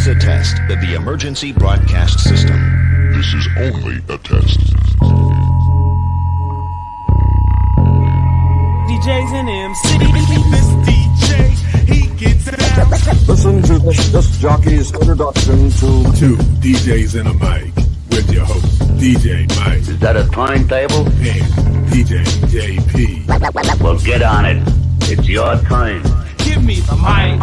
is a test of the emergency broadcast system. This is only a test. DJs in MC. This DJ, he gets down. Listen to this jockey's introduction to Two DJs in a mic with your host, DJ Mike. Is that a timetable? And DJ JP. Well, get on it. It's your time. Give me the mic.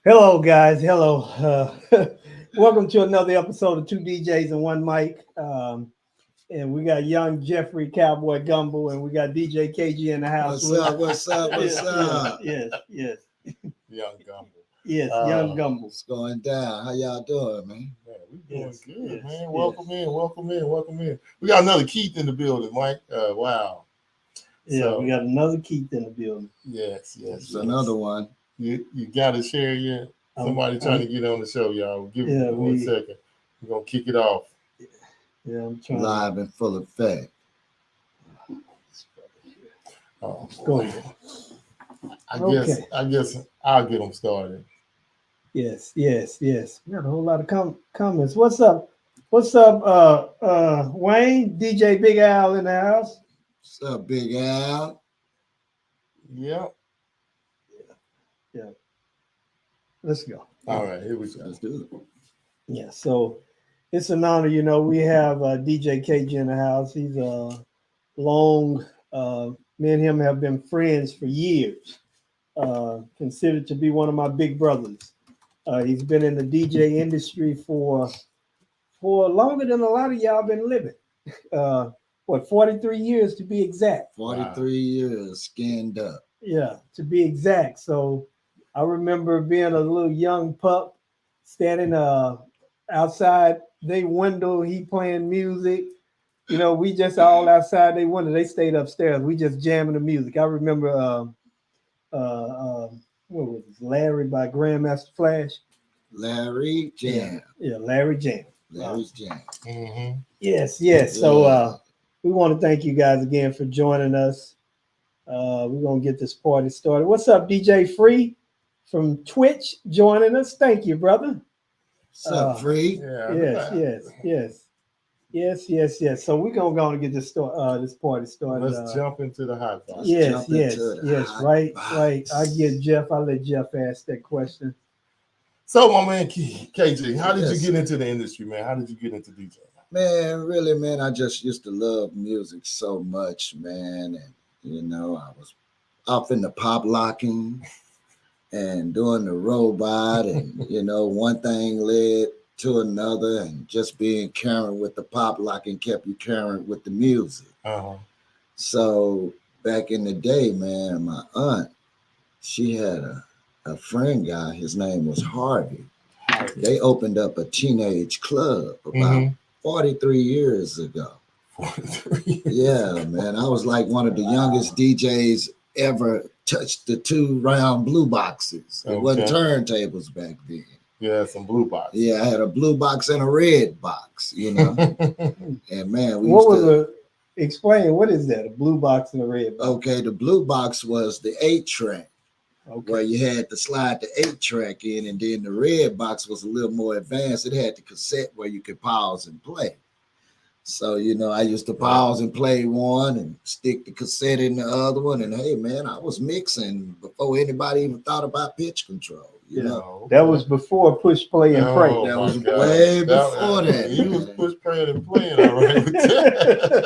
Hello, guys. Hello. Welcome to another episode of Two DJs and One Mic. And we got young Jeffrey Cowboy Gumbo, and we got DJ KG in the house. What's up? Yes. Young Gumbo. Yes, young Gumbo. What's going down? How y'all doing, man? We doing good, man. Welcome in. We got another Keith in the building, Mike. Wow. Yeah, So, we got another Keith in the building. Yes. It's another one. You got to share yet? Somebody trying to get on the show, y'all. Give me 1 second. We're going to kick it off. Yeah, I'm trying. Live in full effect. Oh, Go ahead. I guess I'll get them started. Yes. We got a whole lot of comments. What's up, Wayne? DJ Big Al in the house. What's up, Big Al? Yep. Yeah. Let's go. All right, here we go. Let's do it. Yeah, so it's an honor. We have DJ KG in the house. He's me and him have been friends for years. Considered to be one of my big brothers. He's been in the DJ industry for longer than a lot of y'all been living. 43 years to be exact. 43 years skinned up. Yeah, to be exact. So I remember being a little young pup standing outside their window, he playing music. We just all outside their window. They stayed upstairs. We just jamming the music. I remember what was this? Larry by Grandmaster Flash. Larry Jam. Yeah, Larry Jam. Larry's Jam. Mm-hmm. Yes. So we want to thank you guys again for joining us. We're going to get this party started. What's up, DJ Free from Twitch joining us? Thank you, brother. What's up, Free? Yes. So we're going to go and get this party started. Let's jump into the hot box. Yes. Right. I let Jeff ask that question. So, my man KG, how did you get into the industry, man? How did you get into DJing? Man, really, man, I just used to love music so much, man. And, I was off in the pop locking, and doing the robot, and one thing led to another, and just being current with the pop lock and kept you current with the music. So back in the day, man, my aunt, she had a friend guy, his name was Harvey. They opened up a teenage club about 43 years ago. 43 years yeah, man. I was like one of the youngest DJs ever touched the 2 round blue boxes. It wasn't turntables back then. Yeah, some blue boxes. Yeah, I had a blue box and a red box, And man, explain, what is that? A blue box and a red box? Okay, the blue box was the 8-track. Where you had to slide the 8-track in, and then the red box was a little more advanced. It had the cassette where you could pause and play. So, I used to pause and play one and stick the cassette in the other one. And hey, man, I was mixing before anybody even thought about pitch control. That was before push, play, and pray. That was way before that. He was push, playing, and playing, all right.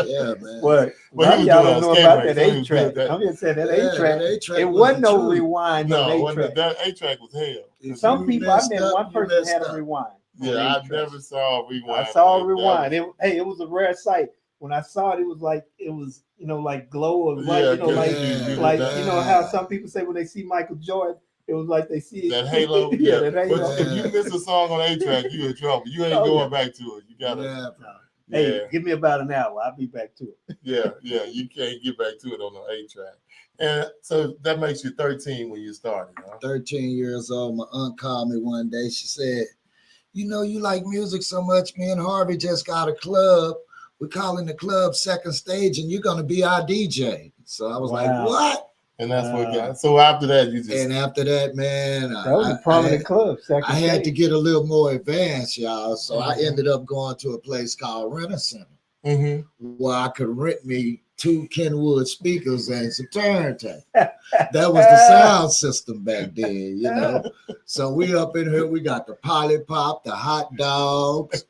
Yeah, man. Well, y'all don't know about that 8-track. I'm just saying that 8-track. It wasn't no rewind. No, that 8-track was hell. Some people, I met one person had a rewind. Yeah, I never saw a rewind. I saw a rewind. It was a rare sight. When I saw it, it was like like glow of light. How some people say when they see Michael Jordan, it was like they see that halo. That halo. But if you miss a song on 8-track, you in trouble. You ain't going back to it. You gotta. Hey, give me about an hour. I'll be back to it. Yeah, you can't get back to it on the 8-track. And so that makes you 13 when you started, huh? 13 years old. My aunt called me one day. She said, you like music so much. Me and Harvey just got a club. We're calling the club Second Stage, and you're going to be our DJ. So I was like, what? And that's what got. So after that, you just. And after that, man, that was a prominent club. I had to get a little more advanced, y'all. So I ended up going to a place called Rent a Center, where I could rent me 2 Kenwood speakers and some turntables. That was the sound system back then, So we up in here, we got the Polly Pop, the hot dogs,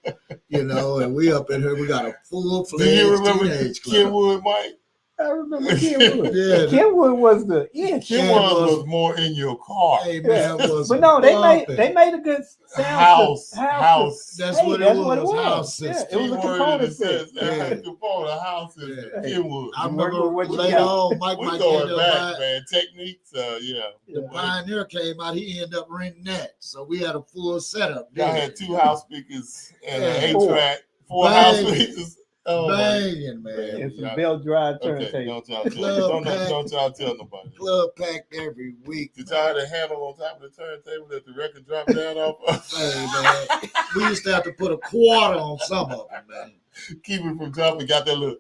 and we up in here, we got a full-fledged Do you remember teenage club. Kenwood, Mike? I remember Kenwood. Kenwood was the Kenwood was more in your car. Hey, man, but no, they made a good sound house. That's what it was. House system. Yeah, it was a component system. Component house system. Kenwood. I remember later on, Mike going back, man. Techniques, The Pioneer came out. He ended up renting that, so we had a full setup. I had 2 house speakers and an 8-track, 4 house speakers. Oh, banging, man. And some belt drive turntables. Don't y'all tell nobody. Club packed every week. Did y'all have a handle on top of the turntable that the record dropped down off? Hey, man. We used to have to put a quarter on some of them, man. Keep it from jumping. Got that little.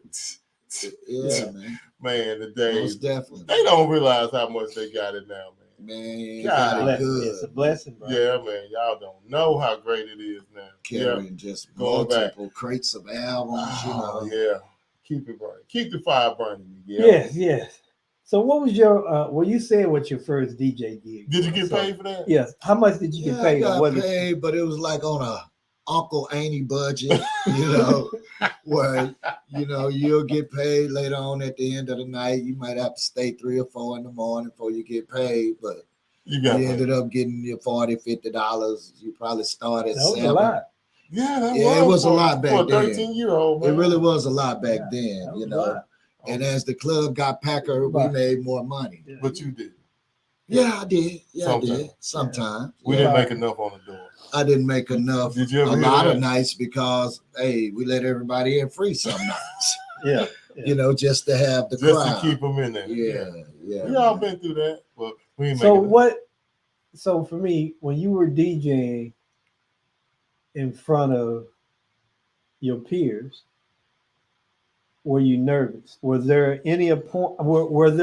Yeah, man. Man, the days. Most definitely. They don't realize how much they got it now, man. Man, God, it's a blessing, bro. Yeah, man. Y'all don't know how great it is now. Carrying just multiple crates of albums, Yeah. Keep it burning. Keep the fire burning. Yes. So what was your you said what your first DJ gig? Did you get paid for that? Yes. How much did you get paid? I got paid, but it was like on a Uncle Annie budget, where you'll get paid later on at the end of the night. You might have to stay 3 or 4 in the morning before you get paid, but you ended up getting your $40, $50. You probably started at 7. A lot. Yeah, it was a lot back then. 13-year-old, man. It really was a lot back then, And as the club got packer, we made more money. But you did. Yeah, I did. I did. Sometimes. We didn't make enough on the door. I didn't make enough Did you ever a lot of nights because, hey, we let everybody in free some nights. Just to have the crowd. Just to keep them in there. Yeah. We all been through that, but we ain't So for me, when you were DJing in front of your peers, were you nervous? Was there any point? Was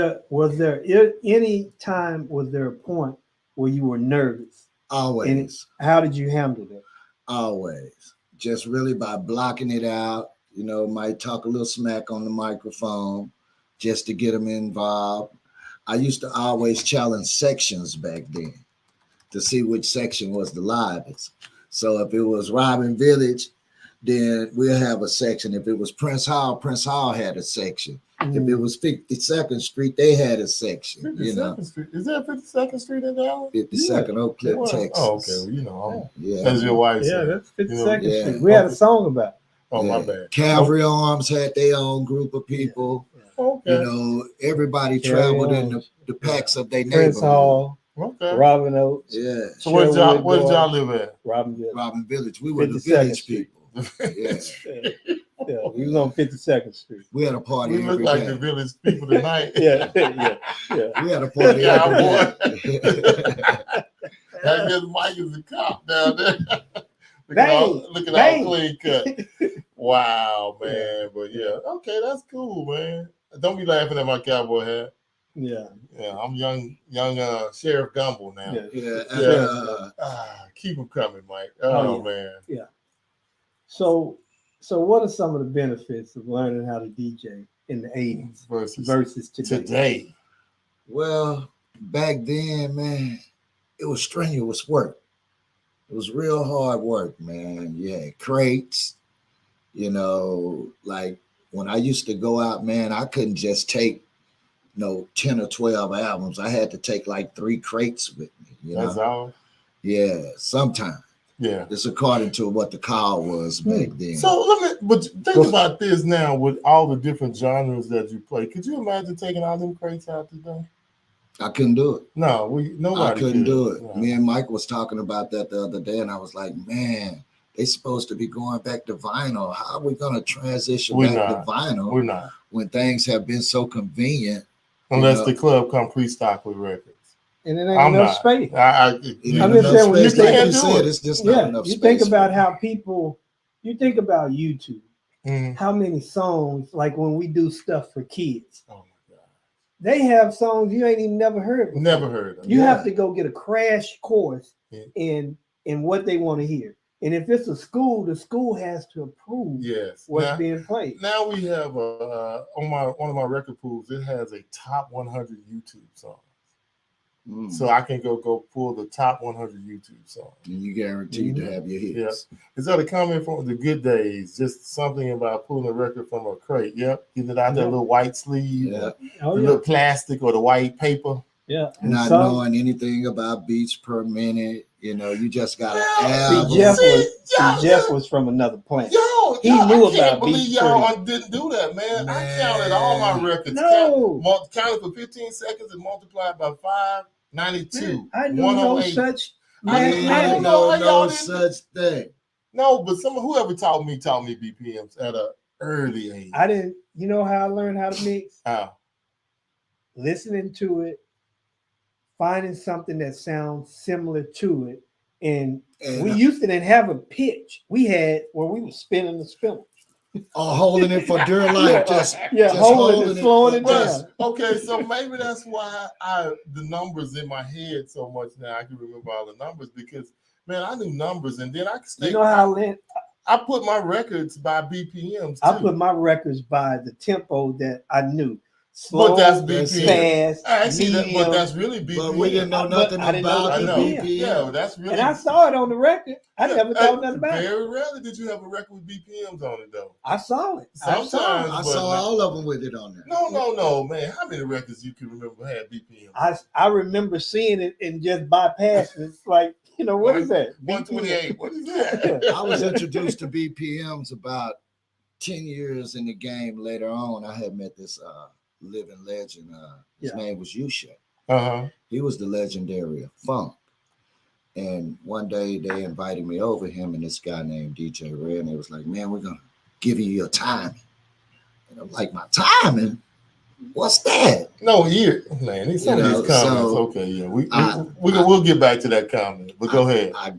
there any time? Was there a point where you were nervous? Always. And how did you handle that? Always. Just really by blocking it out. Might talk a little smack on the microphone just to get them involved. I used to always challenge sections back then to see which section was the livest. So if it was Robin Village, then we'll have a section. If it was Prince Hall had a section. If it was 52nd Street, they had a section. 52nd Street. Is that 52nd Street in Dallas? 52nd Oak Cliff, Texas. Oh, okay. Well, you know, yeah. As your wife said. Yeah, that's 52nd Yeah. Street. We had a song about it. Oh, my bad. Cavalry Arms had their own group of people. Okay. You know, everybody traveled in the packs of their Prince neighborhood. Hall, Okay. Robin Oaks. Yeah. So where did y'all live at? Robin Village. Robin Village. We were the 52nd village Street. people. Yeah. Yeah, we was on 52nd Street. We had a party We look every like day. the village people tonight. Yeah. We had a party Yeah, every boy. day. That Miss Mike is a cop down there. Bang, Look at bang. all clean cut. Wow, man. But yeah, okay, that's cool, man. Don't be laughing at my cowboy hat. Yeah. Yeah, I'm young Sheriff Gumble now. Yeah. Keep them coming, Mike. Oh, man. Yeah. So what are some of the benefits of learning how to DJ in the 80s versus today? Well, back then, man, it was strenuous work. It was real hard work, man. You had crates, you know, like when I used to go out, man, I couldn't just take 10 or 12 albums. I had to take like 3 crates with me. You know? That's all? Yeah, sometimes. Yeah. It's according to what the call was back then. So but think about this now with all the different genres that you play. Could you imagine taking all them crates out today? I couldn't do it. No, nobody I couldn't do it. No. Me and Mike was talking about that the other day, and I was like, man, they supposed to be going back to vinyl. How are we going to transition back to vinyl? We're not. When things have been so convenient. Unless the club come pre-stock with records. And it ain't enough space. I'm just saying, when you can't do it. It's just not enough you space. think about how people, you think about YouTube, Mm-hmm. how many songs, like when we do stuff for kids, Oh my God. they have songs you ain't even never heard before. Never heard of. You have to go get a crash course Yeah. in what they want to hear. And if it's a school, the school has to approve what's being played. Now we have on one of my record pools, it has a top 100 YouTube songs. So I can go pull the top 100 YouTube songs. And you guaranteed to have your hits. Yeah. Is that a comment from the good days? Just something about pulling a record from a crate. Yep. Getting it out that little white sleeve, the little plastic or the white paper. Yeah. Not knowing anything about beats per minute. You know, you just got to See, Jeff was from another planet. He knew I can't believe y'all didn't do that, man. I counted all my records. Counted for 15 seconds and multiplied by 592. I knew no such. I didn't know no such thing. No, but whoever taught me BPMs at an early age. I didn't. You know how I learned how to mix? How? Listening to it, finding something that sounds similar to it, and we used to then have a pitch. We had where we were spinning the spinner. Holding it for dear life, just holding it, slowing it down. Okay, so maybe that's why the numbers in my head so much now. I can remember all the numbers because man, I knew numbers, and then I could stay. You know how I put my records by BPMs. I put my records by the tempo that I knew. Slow, but that's BPM. Fast, medium, but that's really BPM. But we didn't know nothing about the BPM. Yeah, that's really. And I saw it on the record. I never thought nothing about it. Very rarely did you have a record with BPMs on it, though. I saw it. Sometimes I saw all of them with it on there. No, man. How many records you can remember had BPMs? I remember seeing it and just bypassing it. It's like, what is that? 128. What is that? I was introduced to BPMs about 10 years in the game later on. I had met this living legend. His name was Yusha. He was the legendary funk. And one day they invited me over, him and this guy named DJ Red, and they was like, man, we're going to give you your timing. And I'm like, my timing? What's that? No, here, man. Some of these comments. Okay, yeah. We'll get back to that comment, but go ahead. I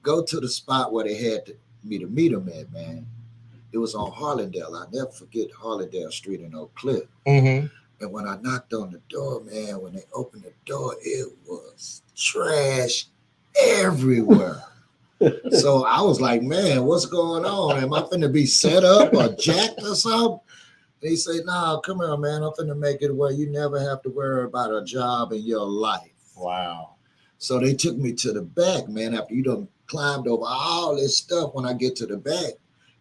go to the spot where they had me to meet him at, man. It was on Harlandale. I'll never forget Harlandale Street in Oak Cliff. Mm-hmm. And when I knocked on the door, man, when they opened the door, it was trash everywhere. So I was like, man, what's going on? Am I finna be set up or jacked or something? They say, nah, come here, man. I'm finna make it where you never have to worry about a job in your life. Wow. So they took me to the back, man. After you done climbed over all this stuff, when I get to the back,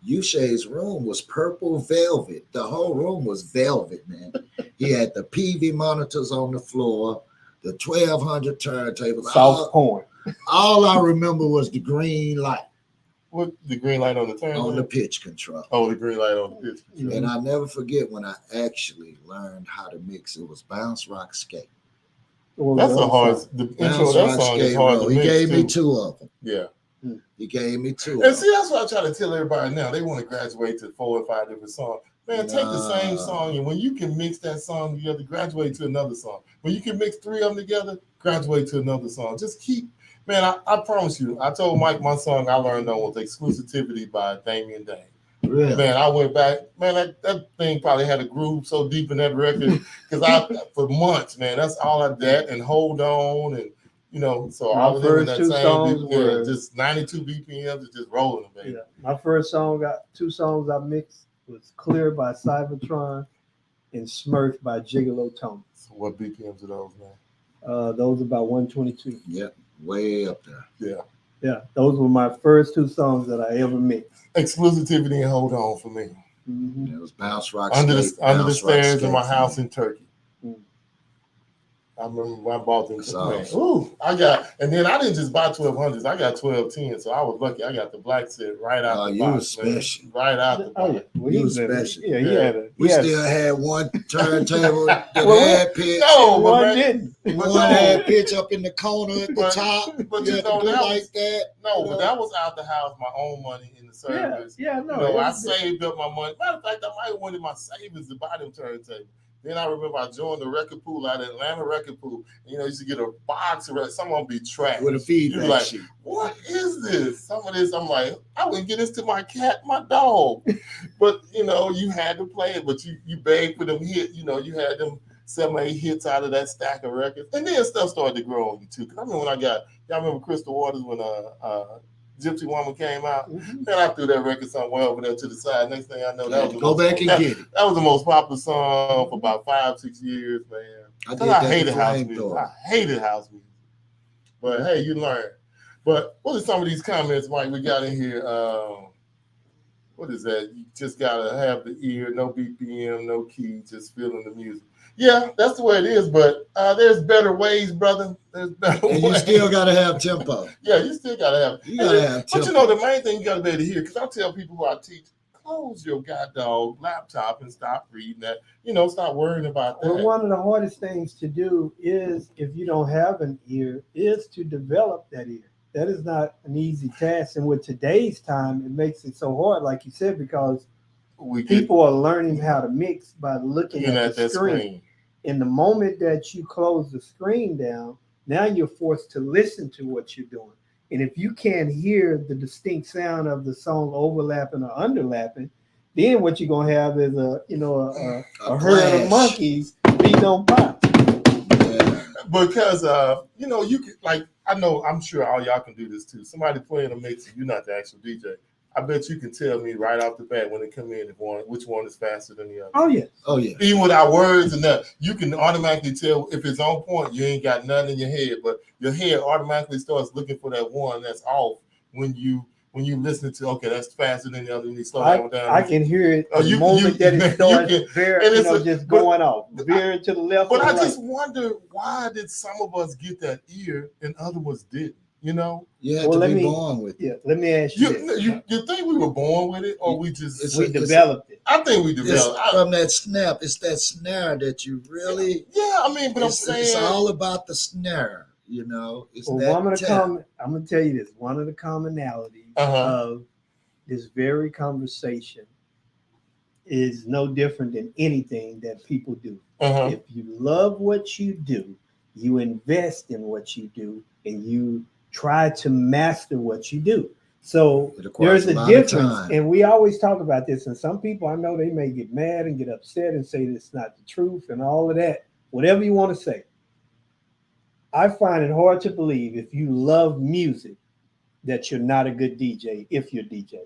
Ushay's room was purple velvet. The whole room was velvet, man. He had the PV monitors on the floor, the 1200 turntables. Soft porn. All I remember was the green light. What, the green light on the turntable? On the pitch control. Oh, the green light on the pitch control. And I never forget when I actually learned how to mix. It was Bounce Rock Skate. That's a hard. The intro of that song is hard to mix. He gave me 2 of them. Yeah. He gave me 2. And see, that's what I try to tell everybody now. They want to graduate to 4 or 5 different songs. Man, take the same song, and when you can mix that song together, graduate to another song. When you can mix 3 of them together, graduate to another song. Just keep, man, I promise you, I told Mike my song I learned on was Exclusivity by Damian Dane. Really? Man, I went back, man, that thing probably had a groove so deep in that record, because for months, man, that's all I did, and Hold On, and you know, so I was in that same beat, just 92 BPMs, just rolling, man. Yeah, my first song got 2 songs I mixed was Clear by Cybertron and Smurf by Gigolo Tony. So what BPMs are those, man? Those about 122. Yep, way up there. Yeah. Yeah, those were my first 2 songs that I ever mixed. Exclusivity and Hold On for me. It was Bounce Rock Under Skate, the stairs in my Skate house in Turkey. I remember when I bought them. Ooh, and then I didn't just buy 1200s. I got 1210s, so I was lucky. I got the black set right out the box. You was special. Right out the box. Oh, yeah. Well, you was special. Yeah, he had a. We still had one turntable that had pitch. No, one didn't. One had pitch up in the corner at the top. But you know, that like that. No, but that was out the house, my own money in the service. Yeah, no. You know, I saved up my money. Matter of fact, I might have wanted my savings to buy them turntables. Then I remember I joined the record pool out of Atlanta record pool. You know, you used to get a box of records. Some of them be trash. With a feedback like, sheet. What is this? Some of this, I'm like, I wouldn't get this to my cat, my dog. But, you know, you had to play it. But you begged for them hits. You know, you had them 7 or 8 hits out of that stack of records. And then stuff started to grow on you, too. Because I remember when y'all remember Crystal Waters when Gypsy Woman came out, and I threw that record somewhere over there to the side. Next thing I know, that was go back and get it. That was the most popular song for about 5-6 years, man. I hated house music. I hated house music. But hey, you learn. But what are some of these comments, Mike, we got in here? What is that? You just gotta have the ear, no BPM, no key, just feeling the music. Yeah, that's the way it is, but there's better ways, brother. There's better ways. You still got to have tempo. Yeah, you still got to have. You got to have tempo. But you know, the main thing you got to be able to hear, because I tell people who I teach, close your goddamn laptop and stop reading that. You know, stop worrying about that. Well, one of the hardest things to do is, if you don't have an ear, is to develop that ear. That is not an easy task. And with today's time, it makes it so hard, like you said, because people are learning how to mix by looking at the screen. In the moment that you close the screen down, now you're forced to listen to what you're doing. And if you can't hear the distinct sound of the song overlapping or underlapping, then what you're gonna have is a herd of monkeys beating on pop. Yeah. Because you know, you can, like, I'm sure all y'all can do this too. Somebody playing a mix and you're not the actual DJ. I bet you can tell me right off the bat when they come in which one is faster than the other. Oh yeah. Oh yeah. Even without words and that, you can automatically tell if it's on point. You ain't got nothing in your head, but your head automatically starts looking for that one that's off when you listen to, okay, that's faster than the other. And you slow down. I can hear it the moment that it starts just going off. Veer to the left. But I just wonder, why did some of us get that ear and other ones didn't? You know? You had to be born with it. Yeah, let me ask you this. You think we were born with it, or we developed it? I think we developed it. From that snap, it's that snare that you really... Yeah, I mean, but I'm saying... It's all about the snare, you know? It's I'm going to tell you this. One of the commonalities of this very conversation is no different than anything that people do. If you love what you do, you invest in what you do, and you try to master what you do. So there's a difference, and we always talk about this, and some people, I know they may get mad and get upset and say it's not the truth and all of that, whatever you want to say. I find it hard to believe, if you love music, that you're not a good DJ if you're DJ.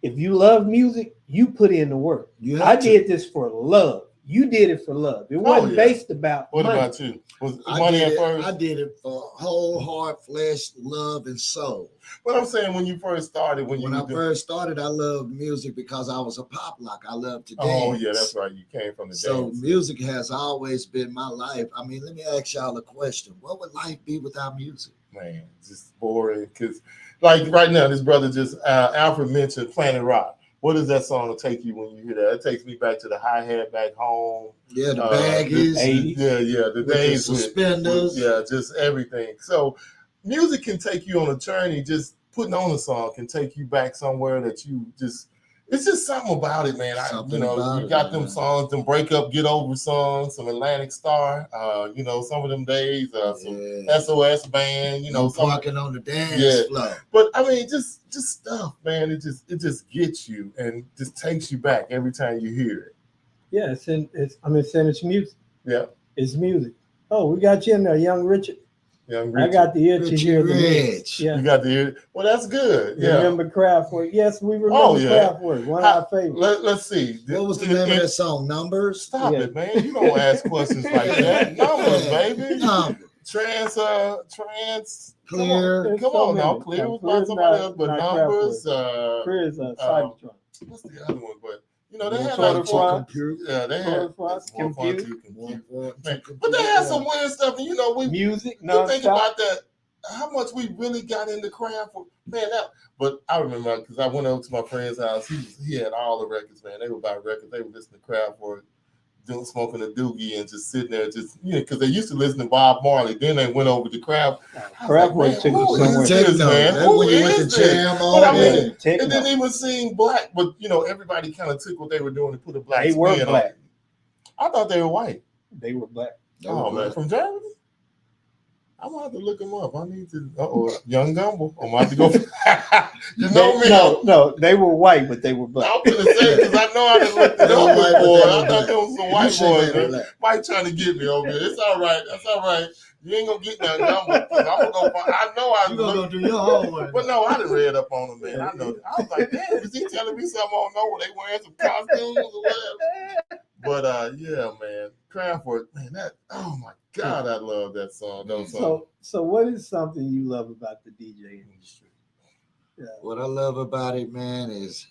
If you love music, you put in the work. I did this for love. You did it for love. It wasn't based about What money. about you? Was money at first? I did it for whole heart, flesh, love, and soul. What I'm saying, when you first started, when I first started, I loved music because I was a pop lock. I loved to dance. Oh yeah, that's right. You came from the dance. Music has always been my life. I mean, let me ask y'all a question. What would life be without music? Man, just boring. Because like right now, this brother just Alfred mentioned Planet Rock. What does that song take you when you hear that? It takes me back to the hi-hat back home. Yeah, the baggies. The days with suspenders. Just everything. So music can take you on a journey. Just putting on a song can take you back somewhere that you just. It's just something about it, man. You got them songs, them break up, get over songs, some Atlantic Star, some of them days, some SOS band, walking on the dance floor. But I mean, just stuff, man. It just gets you and just takes you back every time you hear it. Yeah, it's music. Yeah, it's music. Oh, we got you in there, Young Richard. I got the ear to hear the mix. Yeah. You got the ear. Well, that's good. Yeah. Remember Kraftwerk? Yes, we remember Kraftwerk. One of our favorites. Let's see. What was the name of that song? Numbers? Stop it, man. You don't ask questions like that. Numbers, baby. Trans. Clear. Come on now. Clear was by somebody else, but Numbers. Clear is Cybertron. What's the other one? But they had like computer. Yeah, they had computer. But they had some weird stuff, and we music. You think about that, how much we really got into Kraftwerk, man. But I remember because I went over to my friend's house. He had all the records, man. They were buying records. They were listening to Kraftwerk, smoking a doogie, and just sitting there, because they used to listen to Bob Marley. Then they went over to Kraftwerk. Kraftwerk took it somewhere. Man? Who is this? But I mean, it didn't even seem black. But everybody kind of took what they were doing and put a black. They were black. I thought they were white. They were black. Man, from Germany. I'm gonna have to look them up. I need to. Young Gumbo. I'm gonna have to go. You know me. No, they were white, but they were black. I'm gonna say because I know I didn't look it up before. I thought there was some white boys. Mike trying to get me over here. It's all right. That's all right. You ain't gonna get nothing Gumbo. I'm gonna go. I know I. You gonna go do your homework. But no, I done read up on them, man. I know. I was like, damn, is he telling me something I don't know? They wearing some costumes or whatever. But yeah, man, Kraftwerk, man, oh my God, I love that song. So what is something you love about the DJ industry? Yeah. What I love about it, man, is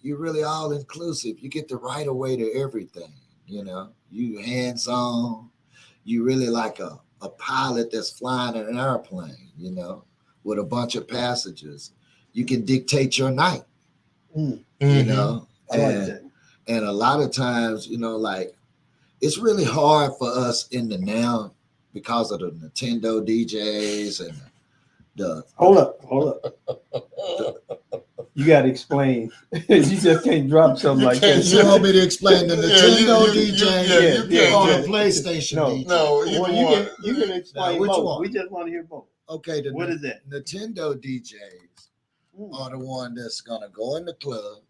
you're really all inclusive. You get the right of way to everything. You hands on. You really like a pilot that's flying an airplane. With a bunch of passengers. You can dictate your night. I like that. And a lot of times, it's really hard for us in the now because of the Nintendo DJs and the. Hold up. You got to explain. You just can't drop something like that. You want me to explain the Nintendo DJ or the PlayStation DJ? No, you can explain which both. one? We just want to hear both. Okay, what is that? Nintendo DJs are the one that's gonna go in the club.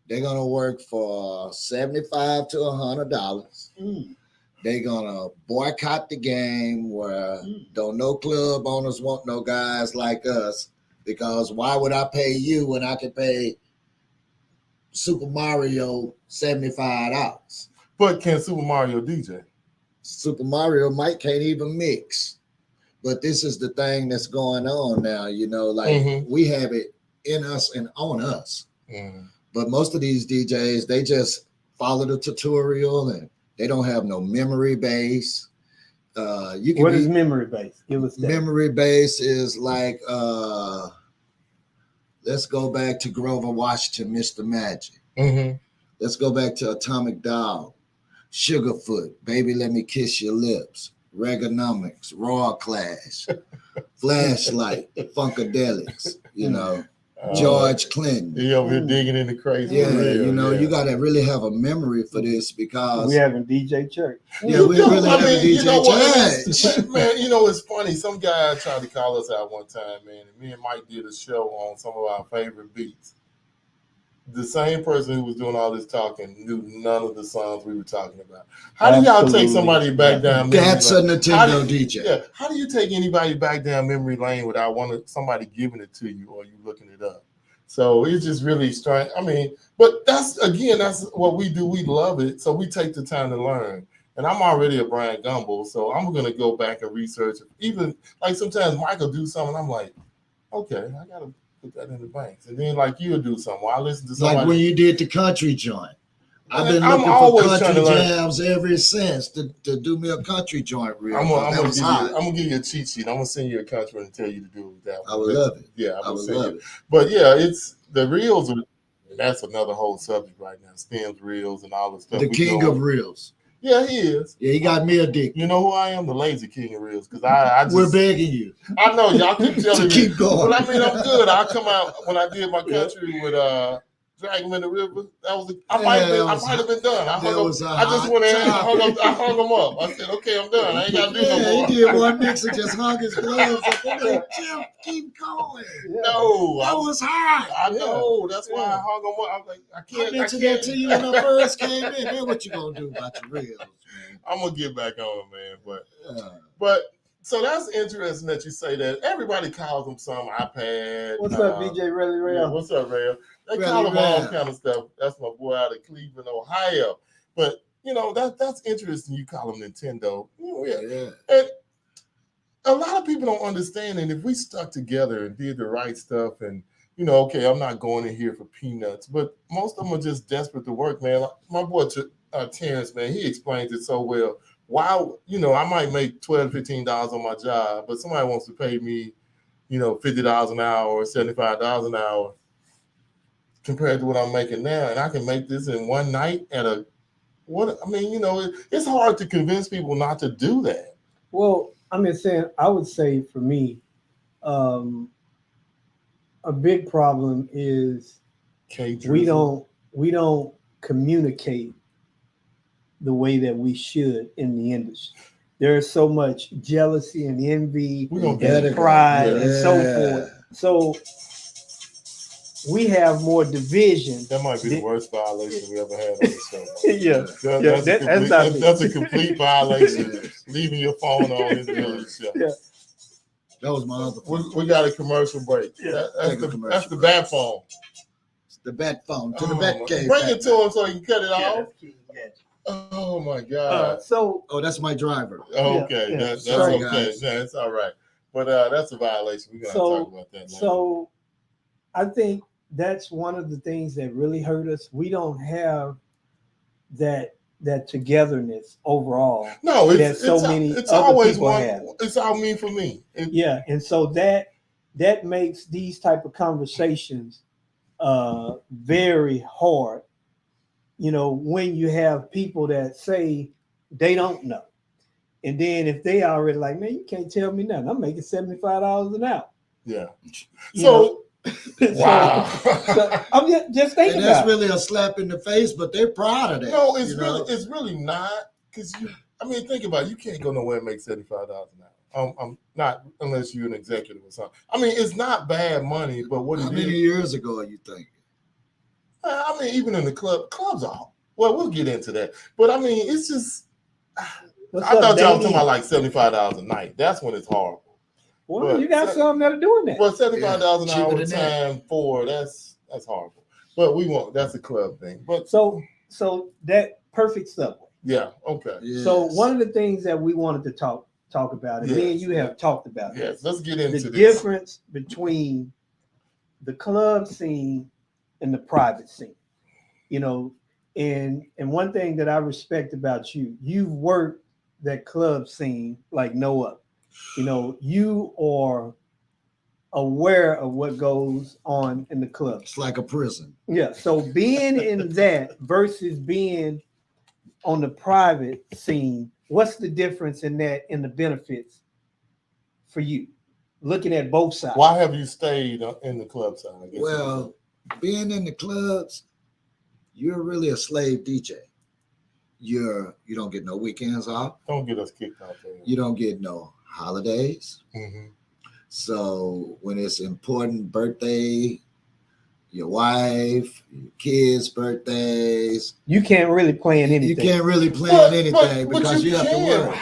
They're gonna work for $75 to $100. They're gonna boycott the game where don't no club owners want no guys like us, because why would I pay you when I can pay Super Mario $75? But can Super Mario DJ? Super Mario can't even mix. But this is the thing that's going on now, we have it in us and on us. But most of these DJs, they just follow the tutorial and they don't have no memory base. What is memory base? Give us that. Memory base is like, let's go back to Grover Washington, Mr. Magic. Let's go back to Atomic Dog, Sugarfoot, Baby Let Me Kiss Your Lips, Reaganomics, Raw Clash, Flashlight, Funkadelics, George Clinton. You over here digging into crazy. You got to really have a memory for this because we having DJ Church. Yeah, we really have a DJ Church. Man, it's funny. Some guy tried to call us out one time, man, and me and Mike did a show on some of our favorite beats. The same person who was doing all this talking knew none of the songs we were talking about. How do y'all take somebody back down memory lane? That's a Nintendo DJ. Yeah. How do you take anybody back down memory lane without somebody giving it to you or you looking it up? So it's just really strange. I mean, but that's what we do. We love it. So we take the time to learn. And I'm already a brand gumbo, so I'm going to go back and research. Even like sometimes Michael do something, I'm like, okay, I got to put that in the banks. And then like you'll do something. I listen to somebody. Like when you did the country joint. I've been looking for country jams ever since to do me a country joint reel. I'm gonna give you a cheat sheet. I'm gonna send you a country and tell you to do that. I would love it. Yeah, I would love it. But yeah, it's the reels. That's another whole subject right now. Stems, reels, and all the stuff. The king of reels. Yeah, he is. Yeah, he got me addicted. You know who I am? The lazy king of reels. Because I just, we're begging you. I know y'all keep telling me. Keep going. But I mean, I'm good. I come out when I did my country with Drag Him in the River. That was I might have been done. I just went in and I hung them up. I said, okay, I'm done. I ain't got to do no more. He did one mix and just hung his gloves. Like, Jim, keep going. No. That was hard. I know. That's why I hung them up. I was like, I can't. I mentioned that to you when I first came in. Man, what you going to do about your reels, man? I'm going to get back on it, man. But so that's interesting that you say that. Everybody calls them some iPad. What's up, DJ Relly Rail? Yeah, what's up, Rail? They call them all kind of stuff. That's my boy out of Cleveland, Ohio. But you know that's interesting. You call them Nintendo. Yeah. And a lot of people don't understand. And if we stuck together and did the right stuff, and you know, okay, I'm not going in here for peanuts, but most of them are just desperate to work, man. Like my boy Terrence, man, he explains it so well. Why, you know, I might make $12, $15 on my job, but somebody wants to pay me, you know, $50 an hour or $75 an hour compared to what I'm making now. And I can make this in one night it's hard to convince people not to do that. Well, I would say for me, a big problem is we don't communicate the way that we should in the industry. There is so much jealousy and envy and pride and so forth. So we have more division. That might be the worst violation we ever had on the show. That's a complete violation. Leaving your phone on in the middle of the show. Yeah. That was my other phone. We got a commercial break. Yeah. That's the bat phone. It's the bat phone to the bat cave. Bring it to him so he can cut it off. Oh my God! That's my driver. Okay, that's okay. That's all right. But that's a violation. We're gonna talk about that later. So I think that's one of the things that really hurt us. We don't have that togetherness overall. No, it's always one. Have. It's all me for me. And so that makes these type of conversations very hard. You know, when you have people that say they don't know. And then if they already like, man, you can't tell me nothing. I'm making $75 an hour. Yeah. Wow. So I'm just thinking and that's really a slap in the face, but they're proud of that. No, it's really not. Because think about it. You can't go nowhere and make $75 an hour. I'm not unless you're an executive or something. I mean, it's not bad money, but how many years ago are you thinking? I mean, even in the clubs are. Well, we'll get into that. But I mean, it's just. I thought y'all were talking about like $75 a night. That's when it's horrible. Well, but you got some that are doing that. Well, $75 an hour time for that's horrible. But we won't. That's a club thing. But so that perfect subway. Yeah. Okay. Yes. So one of the things that we wanted to talk about, and me and you have talked about. Yes. Let's get into the difference between the club scene and the private scene. You know, and one thing that I respect about you, you've worked that club scene like no other. You know, you are aware of what goes on in the club. It's like a prison. Yeah. So being in that versus being on the private scene, what's the difference in that and the benefits for you? Looking at both sides. Why have you stayed in the club side? I guess. Well, being in the clubs, you're really a slave DJ. You don't get no weekends off. Don't get us kicked out there. You don't get no holidays. Mm-hmm. So when it's important birthday, your wife, your kids' birthdays, you can't really plan anything. You can't really plan anything because you have to work.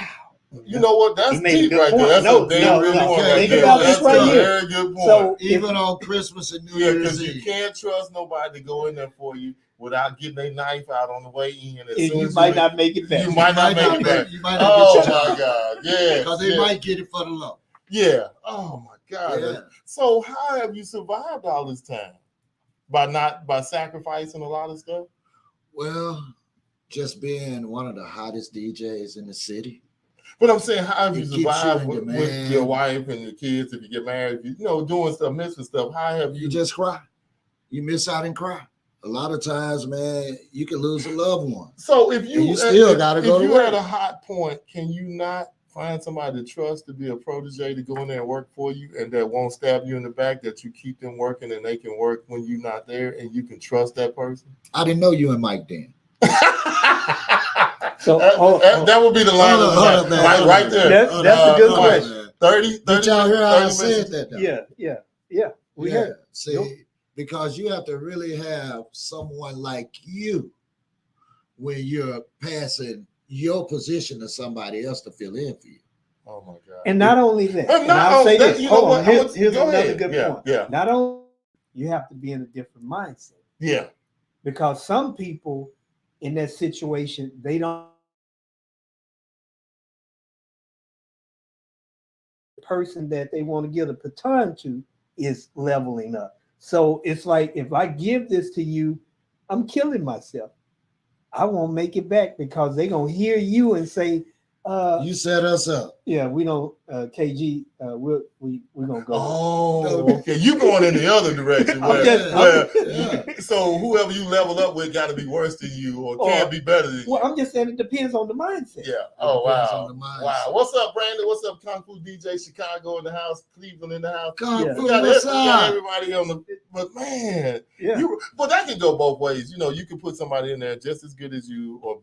You know what? That's deep right point. there. That's No, a damn good point. Think about this right here. Very good point. So even on Christmas and New Year's because Eve, you can't trust nobody to go in there for you without getting a knife out on the way in. You might not make it back. You might not make it back. You might not get your job. My God! Yeah, because they might get it for the low. Yeah. Oh my God. Yeah. So how have you survived all this time? By sacrificing a lot of stuff? Well, just being one of the hottest DJs in the city. But I'm saying, how have you survived you with your wife and your kids if you get married? If you doing stuff, missing stuff. How have you? You just cry. You miss out and cry. A lot of times, man, you can lose a loved one. So if you still got to go to work. If you're at a hot point, can you not find somebody to trust to be a protege to go in there and work for you, and that won't stab you in the back, that you keep them working and they can work when you're not there, and you can trust that person? I didn't know you and Mike then. So that would be the line of the night, right there. That's a good question. 30 Did y'all hear how I said that? Though? Yeah. We heard. See, because you have to really have someone like you when you're passing your position to somebody else to fill in for you. Oh my God! And not only that, and I'll say this. Hold on, here's another good point. Yeah. Not only you have to be in a different mindset. Yeah. Because some people in that situation, they don't. The person that they want to give a baton to is leveling up. So it's like, if I give this to you, I'm killing myself. I won't make it back because they're going to hear you and say, you set us up. Yeah, we don't, KG, we're going to go. Oh, okay. You going in the other direction. So whoever you level up with got to be worse than you or can't be better than you. Well, I'm just saying it depends on the mindset. Yeah. Oh, wow. Wow. What's up, Brandon? What's up, Kung Fu DJ? Chicago in the house. Cleveland in the house. Kung Fu, we got everybody on the, but man, but that can go both ways. You can put somebody in there just as good as you or,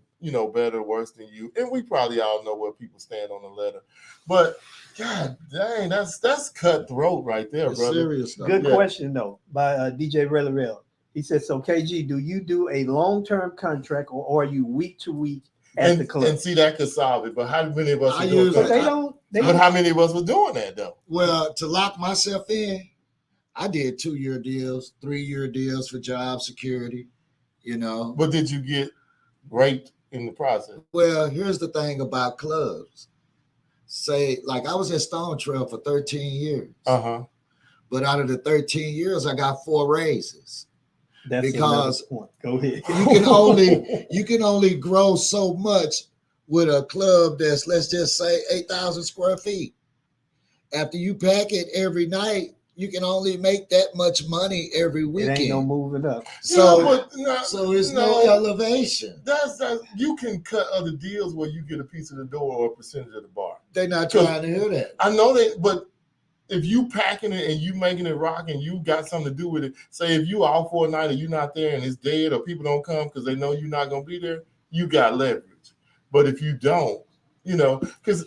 better, worse than you. And we probably all know where people stand on the ladder. But God dang, that's cutthroat right there, brother. Serious stuff. Good question, though, by DJ Rellerell. He said, so KG, do you do a long-term contract or are you week to week at the club? And see, that could solve it. But how many of us But how many of us were doing that, though? Well, to lock myself in, I did 2-year deals, 3-year deals for job security, But did you get raped in the process? Well, here's the thing about clubs. Say, like I was at Stone Trail for 13 years. But out of the 13 years, I got 4 raises. That's because point. Go ahead. you can only grow so much with a club that's, let's just say, 8,000 square feet. After you pack it every night, you can only make that much money every weekend. It ain't no moving up. So it's no elevation. That's you can cut other deals where you get a piece of the door or a percentage of the bar. They're not trying to hear that. I know that, but if you packing it and you making it rock and you got something to do with it, say if you out for a night and you're not there and it's dead or people don't come because they know you're not gonna be there, you got leverage. But if you don't, because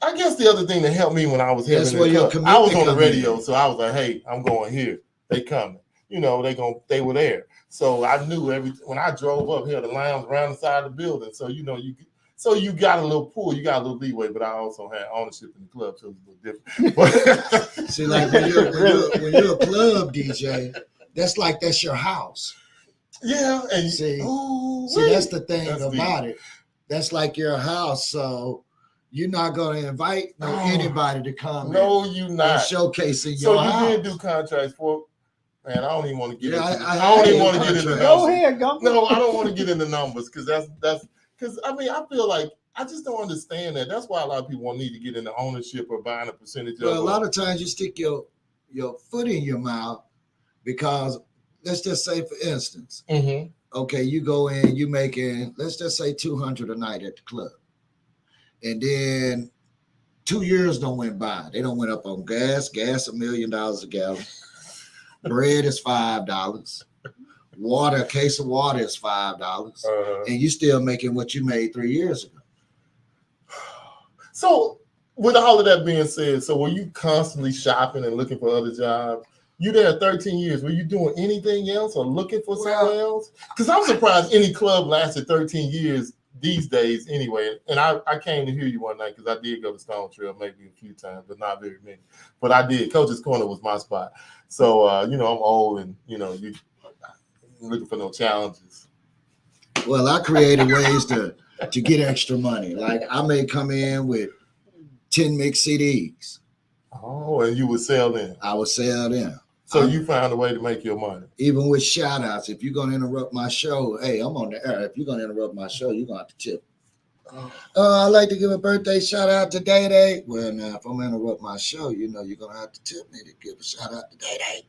I guess the other thing that helped me when I was here, I was on the radio, so I was like, "Hey, I'm going here. They coming. They were there." So I knew when I drove up here, the line was around the side of the building. So you got a little pull, you got a little leeway. But I also had ownership in the club, so it was a little different. See, like when you're a club DJ, that's your house. Yeah, and see, that's the thing about it. That's like your house, so. You're not going to invite anybody to come. No, you're not. And showcasing your house. So you did do contracts for, man, I don't even want to get into I don't even want to get into numbers. Go ahead, go. No, I don't want to get into numbers because because I feel like I just don't understand that. That's why a lot of people need to get into ownership or buying a percentage of it. A lot of times you stick your foot in your mouth because let's just say, for instance, okay, you go in, you making, let's just say $200 a night at the club. And then 2 years don't went by. They don't went up on gas. Gas $1 million a gallon. Bread is $5. Water, a case of water is $5. And you still making what you made 3 years ago. So with all of that being said, so were you constantly shopping and looking for other jobs? You there 13 years. Were you doing anything else or looking for somewhere else? Because I'm surprised any club lasted 13 years these days anyway, and I came to hear you one night because I did go to Stone Trail maybe a few times, but not very many. But I did. Coach's Corner was my spot. So, you know, I'm old and, you know, you looking for no challenges. Well, I created ways to get extra money. Like I may come in with 10 mixed CDs. Oh, and you would sell them. I would sell them. So you found a way to make your money. Even with shout outs. If you're going to interrupt my show, hey, I'm on the air. If you're going to interrupt my show, you're going to have to tip. I'd like to give a birthday shout out to Day Day. Well, now, if I'm going to interrupt my show, you know, you're going to have to tip me to give a shout out to Day Day.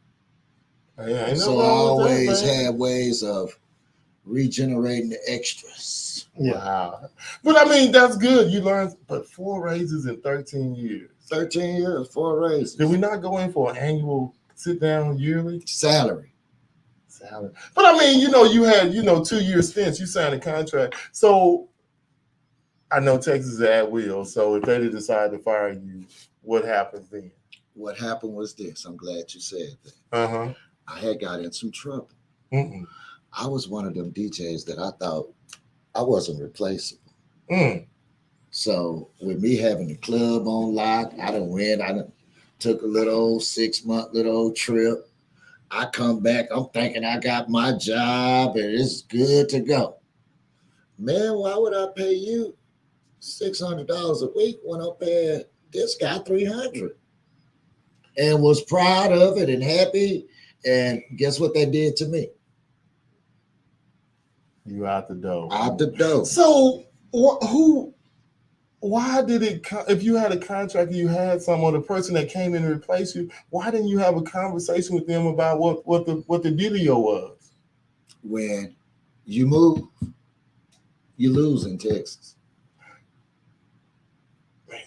Yeah, so I always have ways of regenerating the extras. Wow. But I mean, that's good. You learned, but 4 raises in 13 years. 13 years, 4 raises. Did we not go in for an annual sit down yearly? Salary. But I mean, you know, you had, 2-year stints. You signed a contract. So I know Texas is at will. So if they decide to fire you, what happens then? What happened was this. I'm glad you said that. Uh-huh. I had got in some trouble. Mm-mm. I was one of them DJs that I thought I wasn't replaceable. So with me having the club on lock, I done went. I done took a little old 6-month little old trip. I come back, I'm thinking I got my job and it's good to go. Man, why would I pay you $600 a week when I'm paying this guy $300? And was proud of it and happy. And guess what they did to me? You out the door. Out the door. So why did it, if you had a contract, you had someone, the person that came in to replace you, why didn't you have a conversation with them about what the dealio was? When you move, you lose in Texas.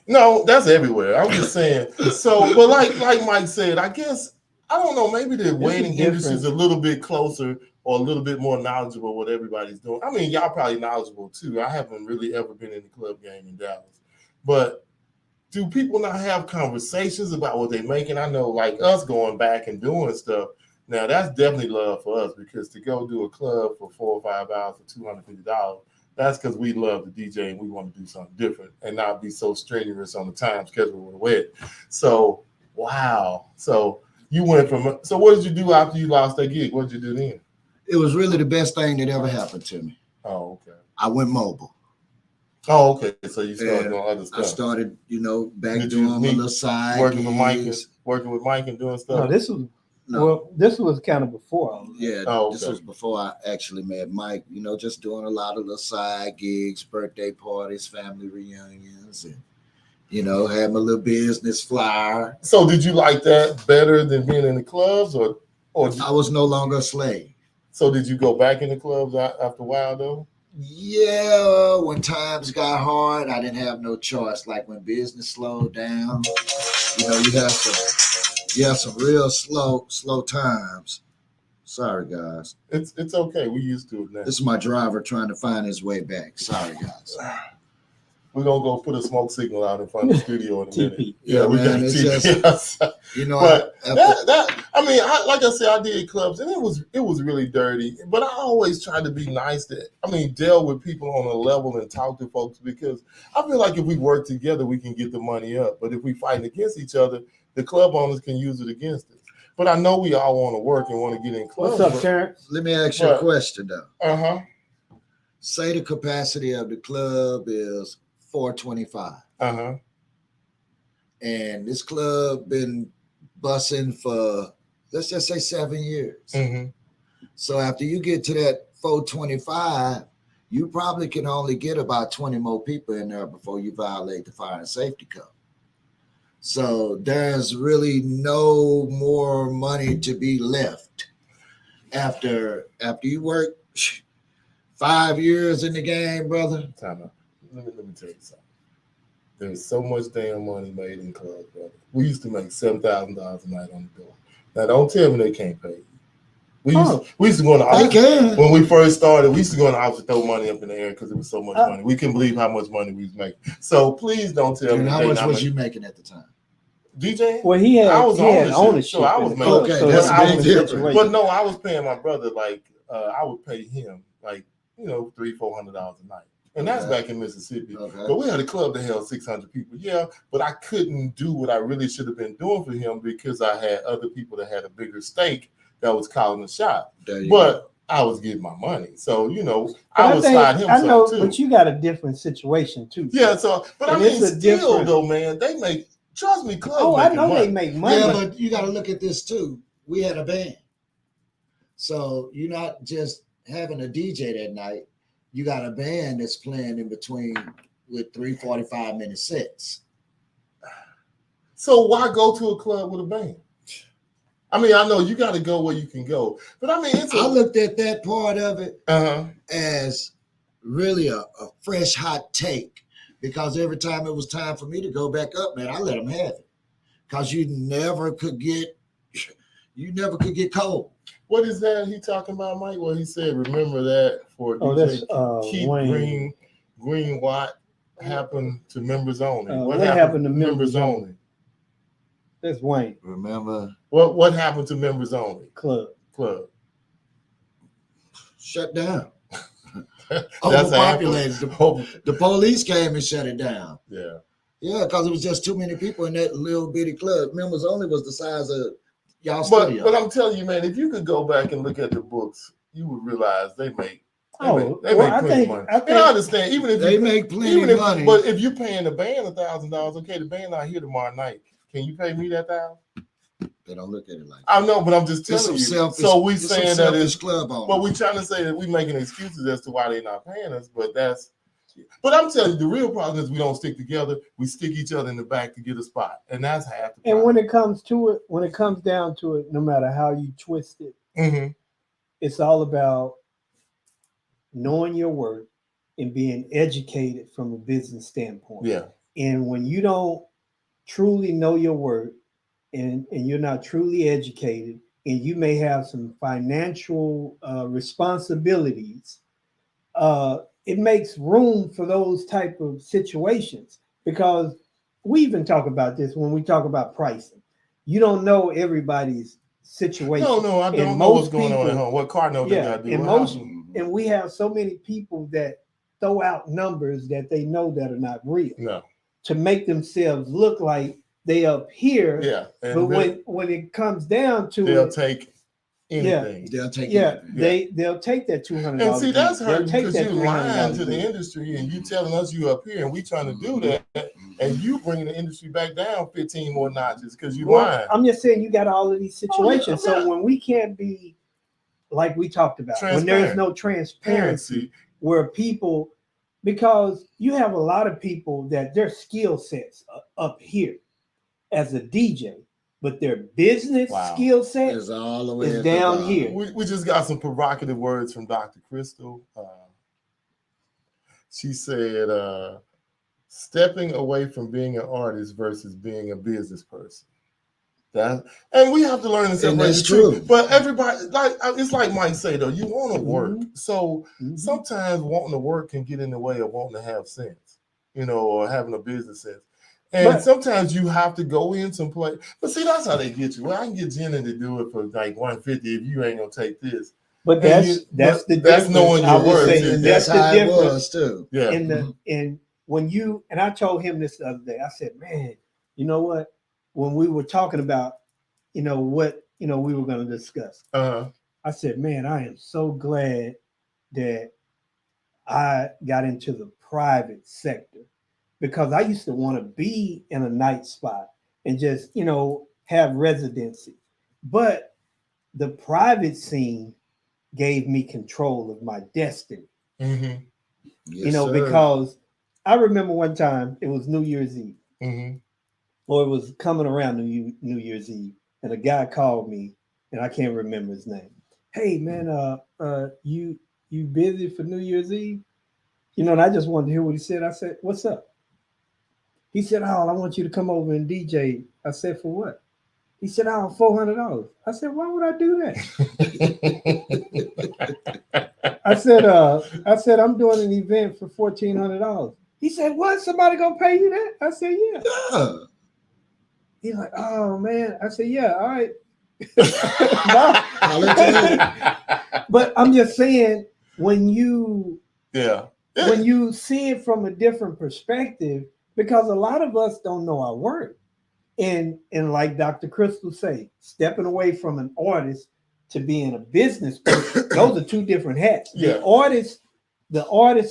No, that's everywhere. I'm just saying. So, but like Mike said, I guess, I don't know, maybe the wedding industry is a little bit closer or a little bit more knowledgeable what everybody's doing. I mean, y'all probably knowledgeable too. I haven't really ever been in the club game in Dallas. But do people not have conversations about what they're making? I know, like us going back and doing stuff, now that's definitely love for us, because to go do a club for 4 or 5 hours for $250, that's because we love the DJ and we want to do something different and not be so strenuous on the time schedule with a wedding. So, wow. So you went from, so what did you do after you lost that gig? What did you do then? It was really the best thing that ever happened to me. Oh, okay. I went mobile. Oh, okay. So you started doing other stuff. I started, back doing my little side working with Mike and doing stuff. No, this was kind of before. Yeah, This was before I actually met Mike. Just doing a lot of little side gigs, birthday parties, family reunions, and had my little business flyer. So did you like that better than being in the clubs, or I was no longer a slave? So did you go back in the clubs after a while though? Yeah, when times got hard, I didn't have no choice. Like when business slowed down, you have some real slow times. Sorry, guys. It's okay. We used to it now. This is my driver trying to find his way back. Sorry, guys. We're gonna go put a smoke signal out in front of the studio in a minute. Yeah, we got it's TP. just, but like I said, I did clubs and it was really dirty. But I always tried to be nice deal with people on a level and talk to folks, because I feel like if we work together, we can get the money up. But if we fighting against each other, the club owners can use it against us. But I know we all want to work and want to get in clubs. What's up, Terrence? Let me ask you a question though. Uh-huh. Say the capacity of the club is 425. Uh-huh. And this club been bussing for, let's just say 7 years. Mm-hmm. So after you get to that 425, you probably can only get about 20 more people in there before you violate the fire and safety code. So there's really no more money to be left after you work 5 years in the game, brother. Time out. Let me tell you something. There's so much damn money made in clubs, brother. We used to make $7,000 a night on the door. Now, don't tell me they can't pay you. We used to go in the office. When we first started, we used to go in the office and throw money up in the air because it was so much money. We couldn't believe how much money we was making. So please don't tell me. How much was you making at the time? DJ? Well, he had ownership. So I was making. Okay, that's a big difference. But no, I was paying my brother I would pay him $300-$400 a night. And that's back in Mississippi. Okay. But we had a club that held 600 people. Yeah, but I couldn't do what I really should have been doing for him because I had other people that had a bigger stake that was calling the shot. But I was getting my money. So, I would slide him some too. But you got a different situation too. Yeah, but I mean, still though, man, they make, trust me, clubs. Oh, I know they make money. Yeah, but you got to look at this too. We had a band. So you're not just having a DJ that night. You got a band that's playing in between with 3 45-minute sets. So why go to a club with a band? I mean, I know you got to go where you can go, but I mean, I looked at that part of it as really a fresh, hot take, because every time it was time for me to go back up, man, I let them have it, because you never could get cold. What is that he talking about, Mike? Well, he said, remember that for DJ Keith Wayne. Green what happened to members only? What happened to members only? That's Wayne. Remember what happened to members only? Club. Shut down. Overpopulated. The police came and shut it down. Yeah, because it was just too many people in that little bitty club. Members only was the size of y'all studio. But I'm telling you, man, if you could go back and look at the books, you would realize they make plenty of money. I understand, even if they make plenty of money. But if you're paying the band $1,000, okay, the band not here tomorrow night. Can you pay me that $1,000? They don't look at it like that. I know, but I'm just telling you. So we saying that it's club owners. But we're trying to say that we're making excuses as to why they're not paying us. But I'm telling you, the real problem is we don't stick together. We stick each other in the back to get a spot, and that's half the problem. And when it comes down to it, no matter how you twist it, it's all about knowing your worth and being educated from a business standpoint. Yeah. And when you don't truly know your worth and you're not truly educated, and you may have some financial responsibilities, it makes room for those type of situations, because we even talk about this when we talk about pricing. You don't know everybody's situation. No, I don't know what's going on at home. What Cardinal they got to do. And we have so many people that throw out numbers that they know that are not real. No. To make themselves look like they up here. Yeah. But when it comes down to they'll take anything. They'll take anything. They'll take that $200. And see, that's hurting because you're lying to the industry and you telling us you up here and we trying to do that, and you bringing the industry back down 15 more notches because you lying. I'm just saying you got all of these situations. So when we can't be like we talked about, when there's no transparency where people, because you have a lot of people that their skill sets up here as a DJ, but their business skill set is all the way is down here. We just got some provocative words from Dr. Crystal. She said, stepping away from being an artist versus being a business person. And we have to learn to separate. That's true. But everybody, it's like Mike say though, you want to work. So sometimes wanting to work can get in the way of wanting to have sense, or having a business sense. And sometimes you have to go in some place. But see, that's how they get you. Well, I can get Jenna to do it for like $150 if you ain't gonna take this. But that's knowing your worth. That's how the it was too. Yeah. And when I told him this the other day, I said, man, you know what? When we were talking about, what we were going to discuss, I said, man, I am so glad that I got into the private sector, because I used to want to be in a night spot and just, have residency. But the private scene gave me control of my destiny. Mm-hmm. Yes, because I remember one time it was New Year's Eve. Mm-hmm. Or it was coming around New Year's Eve, and a guy called me, and I can't remember his name. Hey man, you busy for New Year's Eve? And I just wanted to hear what he said. I said, what's up? He said, oh, I want you to come over and DJ. I said, for what? He said, oh, $400. I said, why would I do that? I said, I'm doing an event for $1,400. He said, what? Somebody gonna pay you that? I said, yeah. He's like, oh man. I said, yeah, all right. But I'm just saying, when you when you see it from a different perspective, because a lot of us don't know our worth. And like Dr. Crystal say, stepping away from an artist to being a business person, those are two different hats. The artist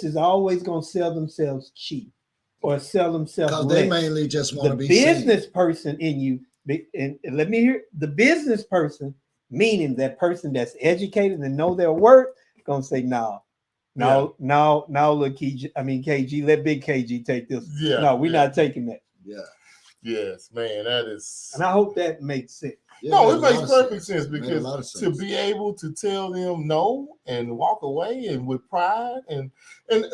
is always going to sell themselves cheap or sell themselves less. They mainly just want to be business person in you. And let me hear the business person, meaning that person that's educated and know their worth, gonna say no, look, KG, let big KG take this. No, we're not taking that. Yes, man, that is. And I hope that makes sense. No, it makes perfect sense because to be able to tell them no and walk away and with pride and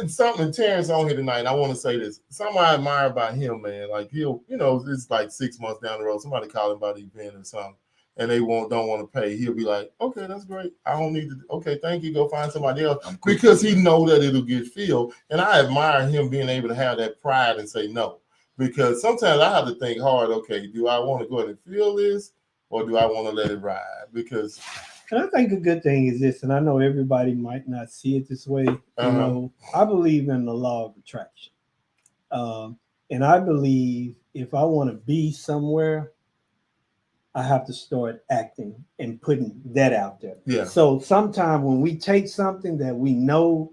something. Terrence on here tonight. I want to say this. Something I admire about him, man. Like it's like 6 months down the road. Somebody call him about an event or something, and they don't want to pay. He'll be like, "Okay, that's great. I don't need to. Okay, thank you. Go find somebody else," because he know that it'll get filled. And I admire him being able to have that pride and say no. Because sometimes I have to think hard. Okay, do I want to go ahead and feel this? Or do I want to let it ride? Because, and I think a good thing is this, and I know everybody might not see it this way. You know, I believe in the law of attraction, and I believe if I want to be somewhere, I have to start acting and putting that out there. Yeah. So sometimes when we take something that we know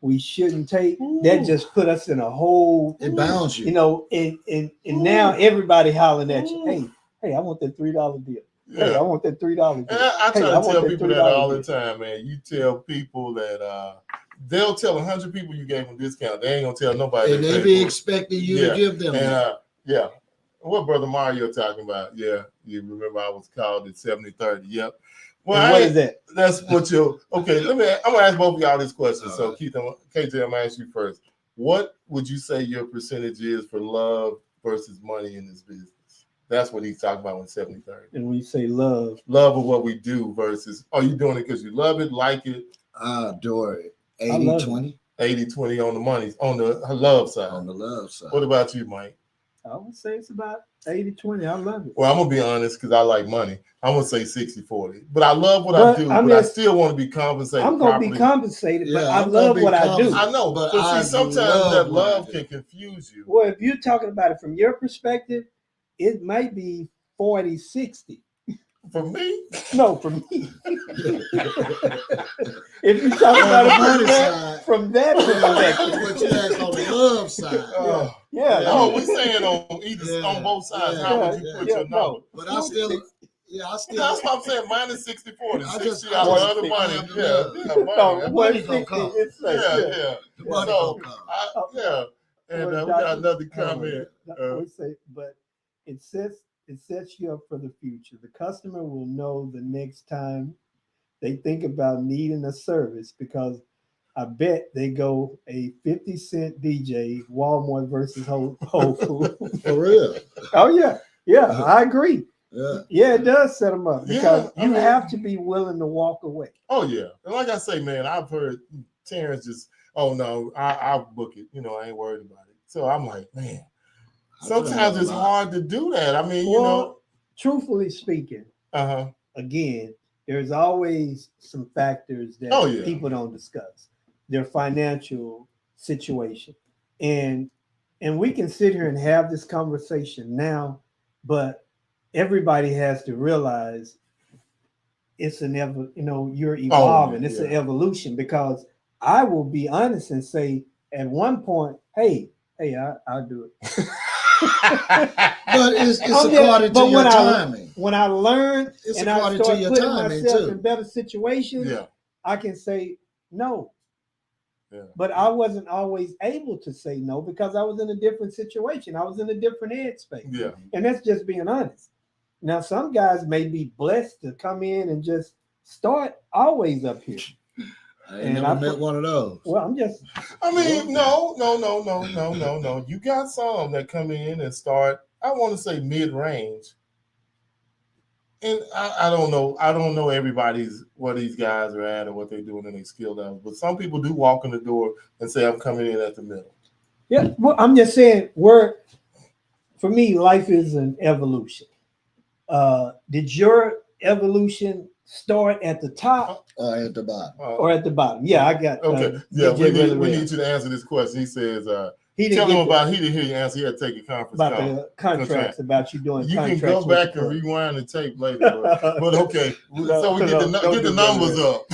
we shouldn't take, that just put us in a whole. It bounds you. You know, and now everybody hollering at you. Hey, I want that $3 deal. Yeah. Hey, I want that $3 deal. And I try to tell people that all the time, man. You tell people that they'll tell 100 people you gave them a discount. They ain't gonna tell nobody. And they be expecting you to give them. And what Brother Mario talking about? Yeah, you remember I was called at 70-30. Yep. Well, what is that? That's what you. Okay, I'm gonna ask both of y'all this question. So Keith, KJ, I'm gonna ask you first. What would you say your percentage is for love versus money in this business? That's what he's talking about with 70-30. And when you say love of what we do versus, are you doing it because you love it, like it? I adore it. 80-20. 80-20 on the money, on the love side. On the love side. What about you, Mike? I would say it's about 80-20. I love it. Well, I'm going to be honest because I like money. I'm going to say 60-40. But I love what I do, but I still want to be compensated. I'm going to be compensated, but I love what I do. I know, but see, sometimes that love can confuse you. Well, if you're talking about it from your perspective, it might be 40-60. For me? No, for me. If you're talking about it from that perspective. What you ask on the love side. Yeah. Oh, we're saying on both sides. How would you put your number? But I still. That's what I'm saying. Mine is 60-40. 60 out of other money. Money gonna come. Yeah. And we got another comment. But it sets you up for the future. The customer will know the next time they think about needing a service, because I bet they go a 50-cent DJ, Walmart versus Whole Foods. For real. Oh yeah. I agree. Yeah, it does set them up because you have to be willing to walk away. Oh yeah, and like I say, man, I've heard Terrence just, oh no, I'll book it. You know, I ain't worried about it. So I'm like, man, sometimes it's hard to do that. I mean, truthfully speaking, again, there's always some factors that people don't discuss. Their financial situation, and we can sit here and have this conversation now, but everybody has to realize it's you're evolving. It's an evolution, because I will be honest and say at one point, hey, I'll do it. But it's according to your timing. When I learned it's and I according start to your putting timing myself too. in better situations, I can say no. Yeah. But I wasn't always able to say no because I was in a different situation. I was in a different headspace. Yeah. And that's just being honest. Now, some guys may be blessed to come in and just start always up here. I ain't never met one of those. Well, I'm just. I mean, no. You got some that come in and start, I want to say mid-range. And I don't know. I don't know where these guys are at or what they're doing in their skill level. But some people do walk in the door and say, I'm coming in at the middle. Yeah, well, I'm just saying, for me, life is an evolution. Did your evolution start at the top at the bottom. or at the bottom? Yeah, I got. Okay. Yeah, we need you to answer this question. He says, he didn't hear you answer. He had to take a conference about call. the contracts, about you doing. You can go back and rewind the tape later, but okay. So we get the numbers up.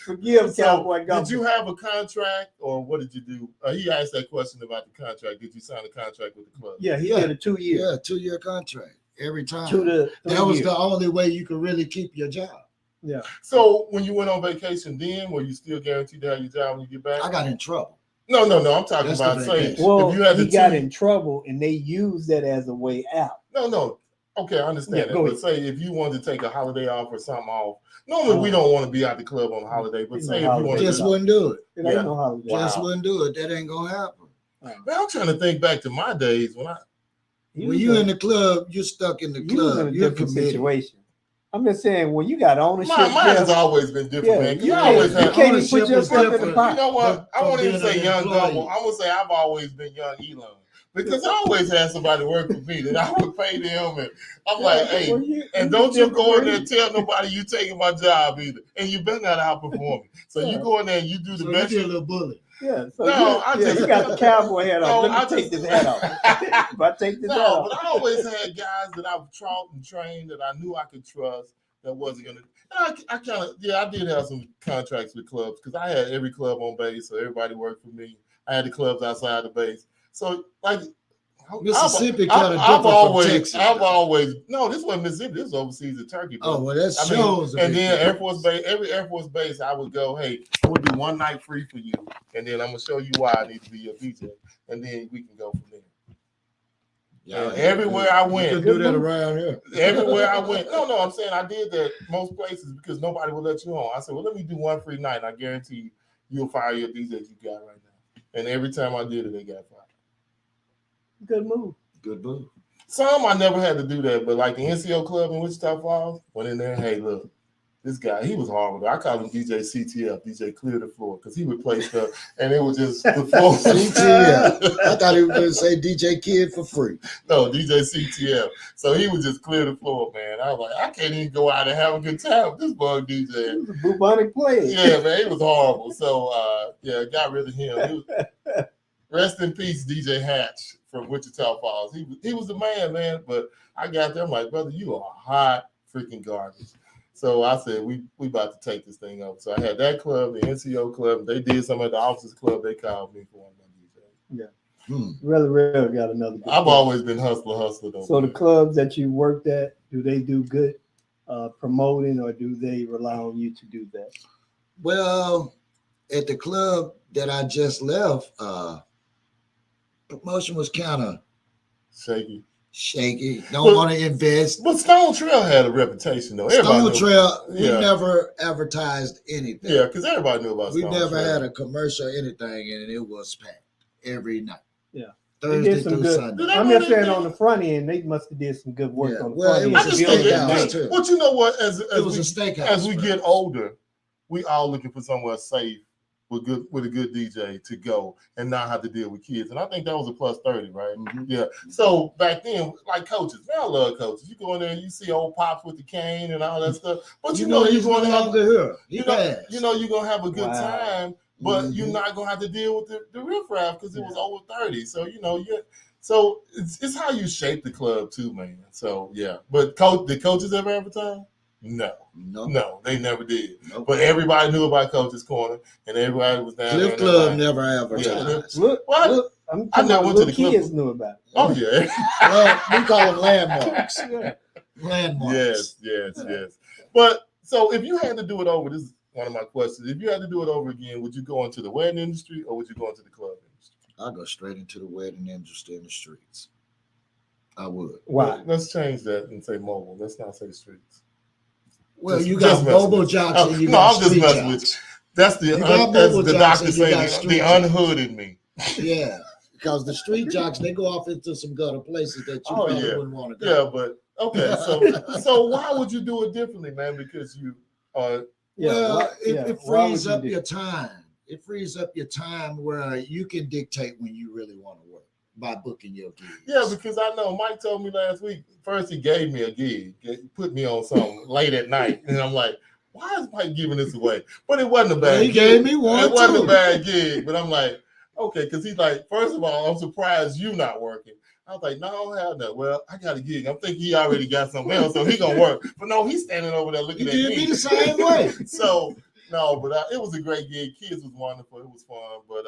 Forgive Cowboy Gumbo. Did you have a contract, or what did you do? He asked that question about the contract. Did you sign a contract with the club? Yeah, he did a 2-year. Yeah, 2-year contract every time. 2 to 3 that was years. the only way you could really keep your job. Yeah. So when you went on vacation, then were you still guaranteed to have your job when you get back? I got in trouble. No. I'm talking about saying if you had he got in trouble and they used that as a way out. No. Okay, I understand that. But say if you wanted to take a holiday off or something off. Normally we don't want to be at the club on a holiday, but say if you want to just wouldn't do it. Ain't no holiday. Just wouldn't do it. That ain't gonna happen. Man, I'm trying to think back to my days when you in the club, you're stuck in the club. You're different situation. I'm just saying when you got ownership. Mine has always been different, man. You always had can't even put yourself in the pot. You know what? I won't even say young Gumbo. I'm gonna say I've always been young Elon. Because I always had somebody work for me that I would pay them, and I'm like, hey, and don't you go in there and tell nobody you taking my job either, and you better not outperform me. So you go in there and you do the best. You a little bully. Yeah. So you got the cowboy hat on. Let me take this hat off. If I take this hat off. But I always had guys that I've taught and trained that I knew I could trust. That wasn't gonna. I kind of I did have some contracts with clubs because I had every club on base, so everybody worked for me. I had the clubs outside the base. So, like, Mississippi kind of different from Texas. I've always no. This wasn't Mississippi. This was overseas in Turkey. Oh well, that shows. And then Air Force Base, every Air Force base, I would go. Hey, I'm gonna do one night free for you, and then I'm gonna show you why I need to be your DJ, and then we can go from there. Yeah, everywhere I went, you can do that around here. Everywhere I went, no, I'm saying I did that most places because nobody would let you on. I said, well, let me do one free night, and I guarantee you'll fire your DJs you got right now. And every time I did it, they got fired. Good move. Good move. Some I never had to do that, but like the NCO club in Wichita Falls, went in there, hey, look, this guy, he was horrible. I called him DJ CTF, DJ Clear the Floor, because he would play stuff, and it was just the floor. CTF. I thought he was going to say DJ Kid for free. No, DJ CTF. So he would just clear the floor, man. I was like, I can't even go out and have a good time with this bug DJ. He was a bubonic plague. Yeah, man, he was horrible. So, got rid of him. Rest in peace, DJ Hatch from Wichita Falls. He was the man, but I got there, I'm like, brother, you are hot freaking garbage. So I said, we about to take this thing over. So I had that club, the NCO club. They did some at the officers club. They called me for one of my DJs. Yeah. Really got another. I've always been hustler though. So the clubs that you worked at, do they do good promoting, or do they rely on you to do that? Well, at the club that I just left, promotion was kind of shaky. Don't want to invest. But Stone Trail had a reputation though. Stone Trail, we never advertised anything. Yeah, because everybody knew about Stone Trail. We never had a commercial or anything, and it was packed every night. Yeah. Thursday through Sunday. I'm just saying on the front end, they must have did some good work on the front end. It was a steakhouse too. But you know what? As it was a steakhouse. As we get older, we all looking for somewhere safe with a good DJ to go and not have to deal with kids. And I think that was a plus 30, right? Mm-hmm. Yeah. So back then, like coaches, man, I love coaches. You go in there and you see old pops with the cane and all that stuff. But you know you're going to have you're going to have a good time, but you're not going to have to deal with the riffraff because it was over 30. So, so it's how you shape the club too, man. So, yeah. But did coaches ever advertise? No, they never did. Nope. But everybody knew about Coach's Corner, and everybody was down there. Cliff Club never advertised. Look, I never went to the kids knew about it. Oh yeah. Well, we call them landmarks. Landmarks. Yes. But so, if you had to do it over, this is one of my questions. If you had to do it over again, would you go into the wedding industry or would you go into the club industry? I'll go straight into the wedding industry in the streets. I would. Why? Let's change that and say mobile. Let's not say streets. Well, you got mobile jocks and you got street jocks. I'm just messing with you. That's the doctor saying the unhooded me. Yeah, because the street jocks, they go off into some gutter places that you probably wouldn't want to go. Yeah, but okay, so why would you do it differently, man? Because you are. It frees up your time. It frees up your time where you can dictate when you really want to work. by booking your gigs. Yeah, because I know Mike told me last week. First, he gave me a gig, put me on something late at night, and I'm like, why is Mike giving this away? But it wasn't a bad gig. He gave me one. It wasn't a bad gig, but I'm like, okay, because he's like, first of all, I'm surprised you not working. I was like, no, I don't have that. Well, I got a gig. I'm thinking he already got something else, so he gonna work. But no, he's standing over there looking at me. He did me the same way. So no, but it was a great gig. Kids was wonderful. It was fun, but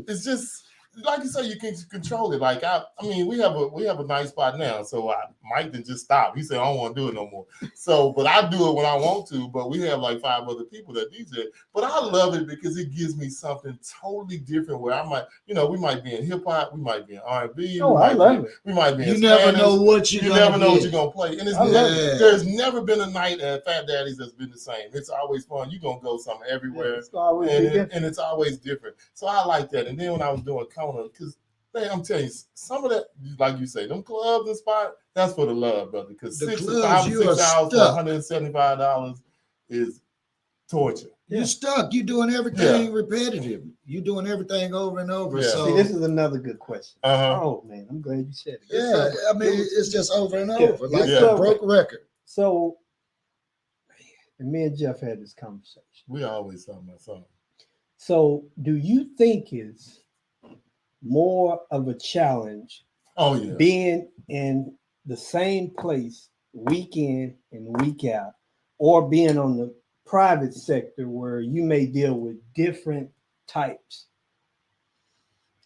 it's just like you say, you can control it. Like I mean, we have a nice spot now. So Mike didn't just stop. He said, I don't want to do it no more. So, but I do it when I want to. But we have like 5 other people that DJ. But I love it because it gives me something totally different. Where I might, we might be in hip hop, we might be in R&B. Oh, I love it. We might be. You never know what you never know what you're gonna play. And there's never been a night at Fat Daddy's that's been the same. It's always fun. You're gonna go somewhere everywhere, and it's always different. So I like that. And then when I was doing Kona, because I'm telling you, some of that, like you say, them clubs and spot, that's for the love, brother. Because $6 hours for $175 is torture. You're stuck. You're doing everything repetitive. You're doing everything over and over. Yeah. So see, this is another good question. Uh-huh. Oh man, I'm glad you said it. yeah, I mean, it's just over and over, like Yeah. a broke record. So, and me and Jeff had this conversation. We always talking about something. So, do you think it's more of a challenge Oh yeah. being in the same place week in and week out, or being on the private sector where you may deal with different types?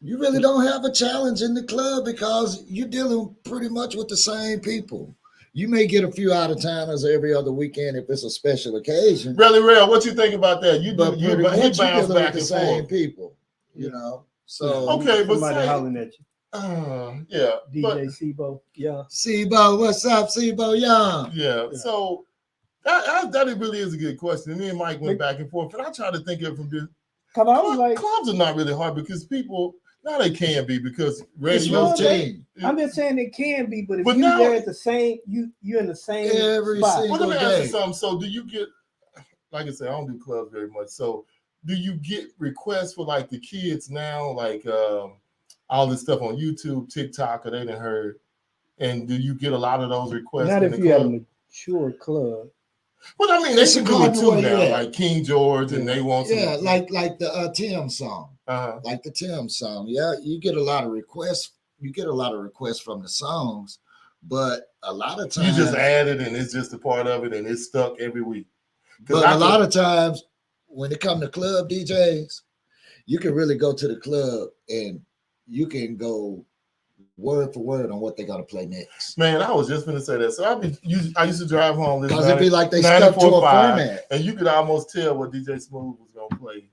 You really don't have a challenge in the club because you're dealing pretty much with the same people. You may get a few out of towners every other weekend if it's a special occasion. Really real. What you think about that? You But you pretty much you're bounce dealing back with the and same forth. people, you know. So Okay, but Somebody say, hollering at you. yeah, but, DJ Sebo, yeah. Sebo, what's up, Sebo Young? yeah. So that really is a good question. And me and Mike went back and forth, and I tried to think of it from this. Cause I was like, Clubs are not really hard because people now they can be because It's radio. routine. I'm just saying it can be, but if But you're now- there at the same, you're in the same Every spot. single- Well, let me ask you day. something. So, do you get, like I said, I don't do clubs very much. So, do you get requests for like the kids now, like all this stuff on YouTube, TikTok, or they done heard? And do you get a lot of those requests? Not in if the you have club? a mature club. Well, I mean, they It's can a do it too way, now, yeah. like King George, and they want some. Yeah, like the Tim song. Uh-huh. Like the Tim song. Yeah, you get a lot of requests. You get a lot of requests from the songs, but a lot of times You just add it, and it's just a part of it, and it's stuck every week. But a lot of times when it comes to club DJs, you can really go to the club and you can go word for word on what they're gonna play next. Man, I was just gonna say that. So I used to drive home this Because it'd be like they stuck to a 94.5, format. and you could almost tell what DJ Smooth was gonna play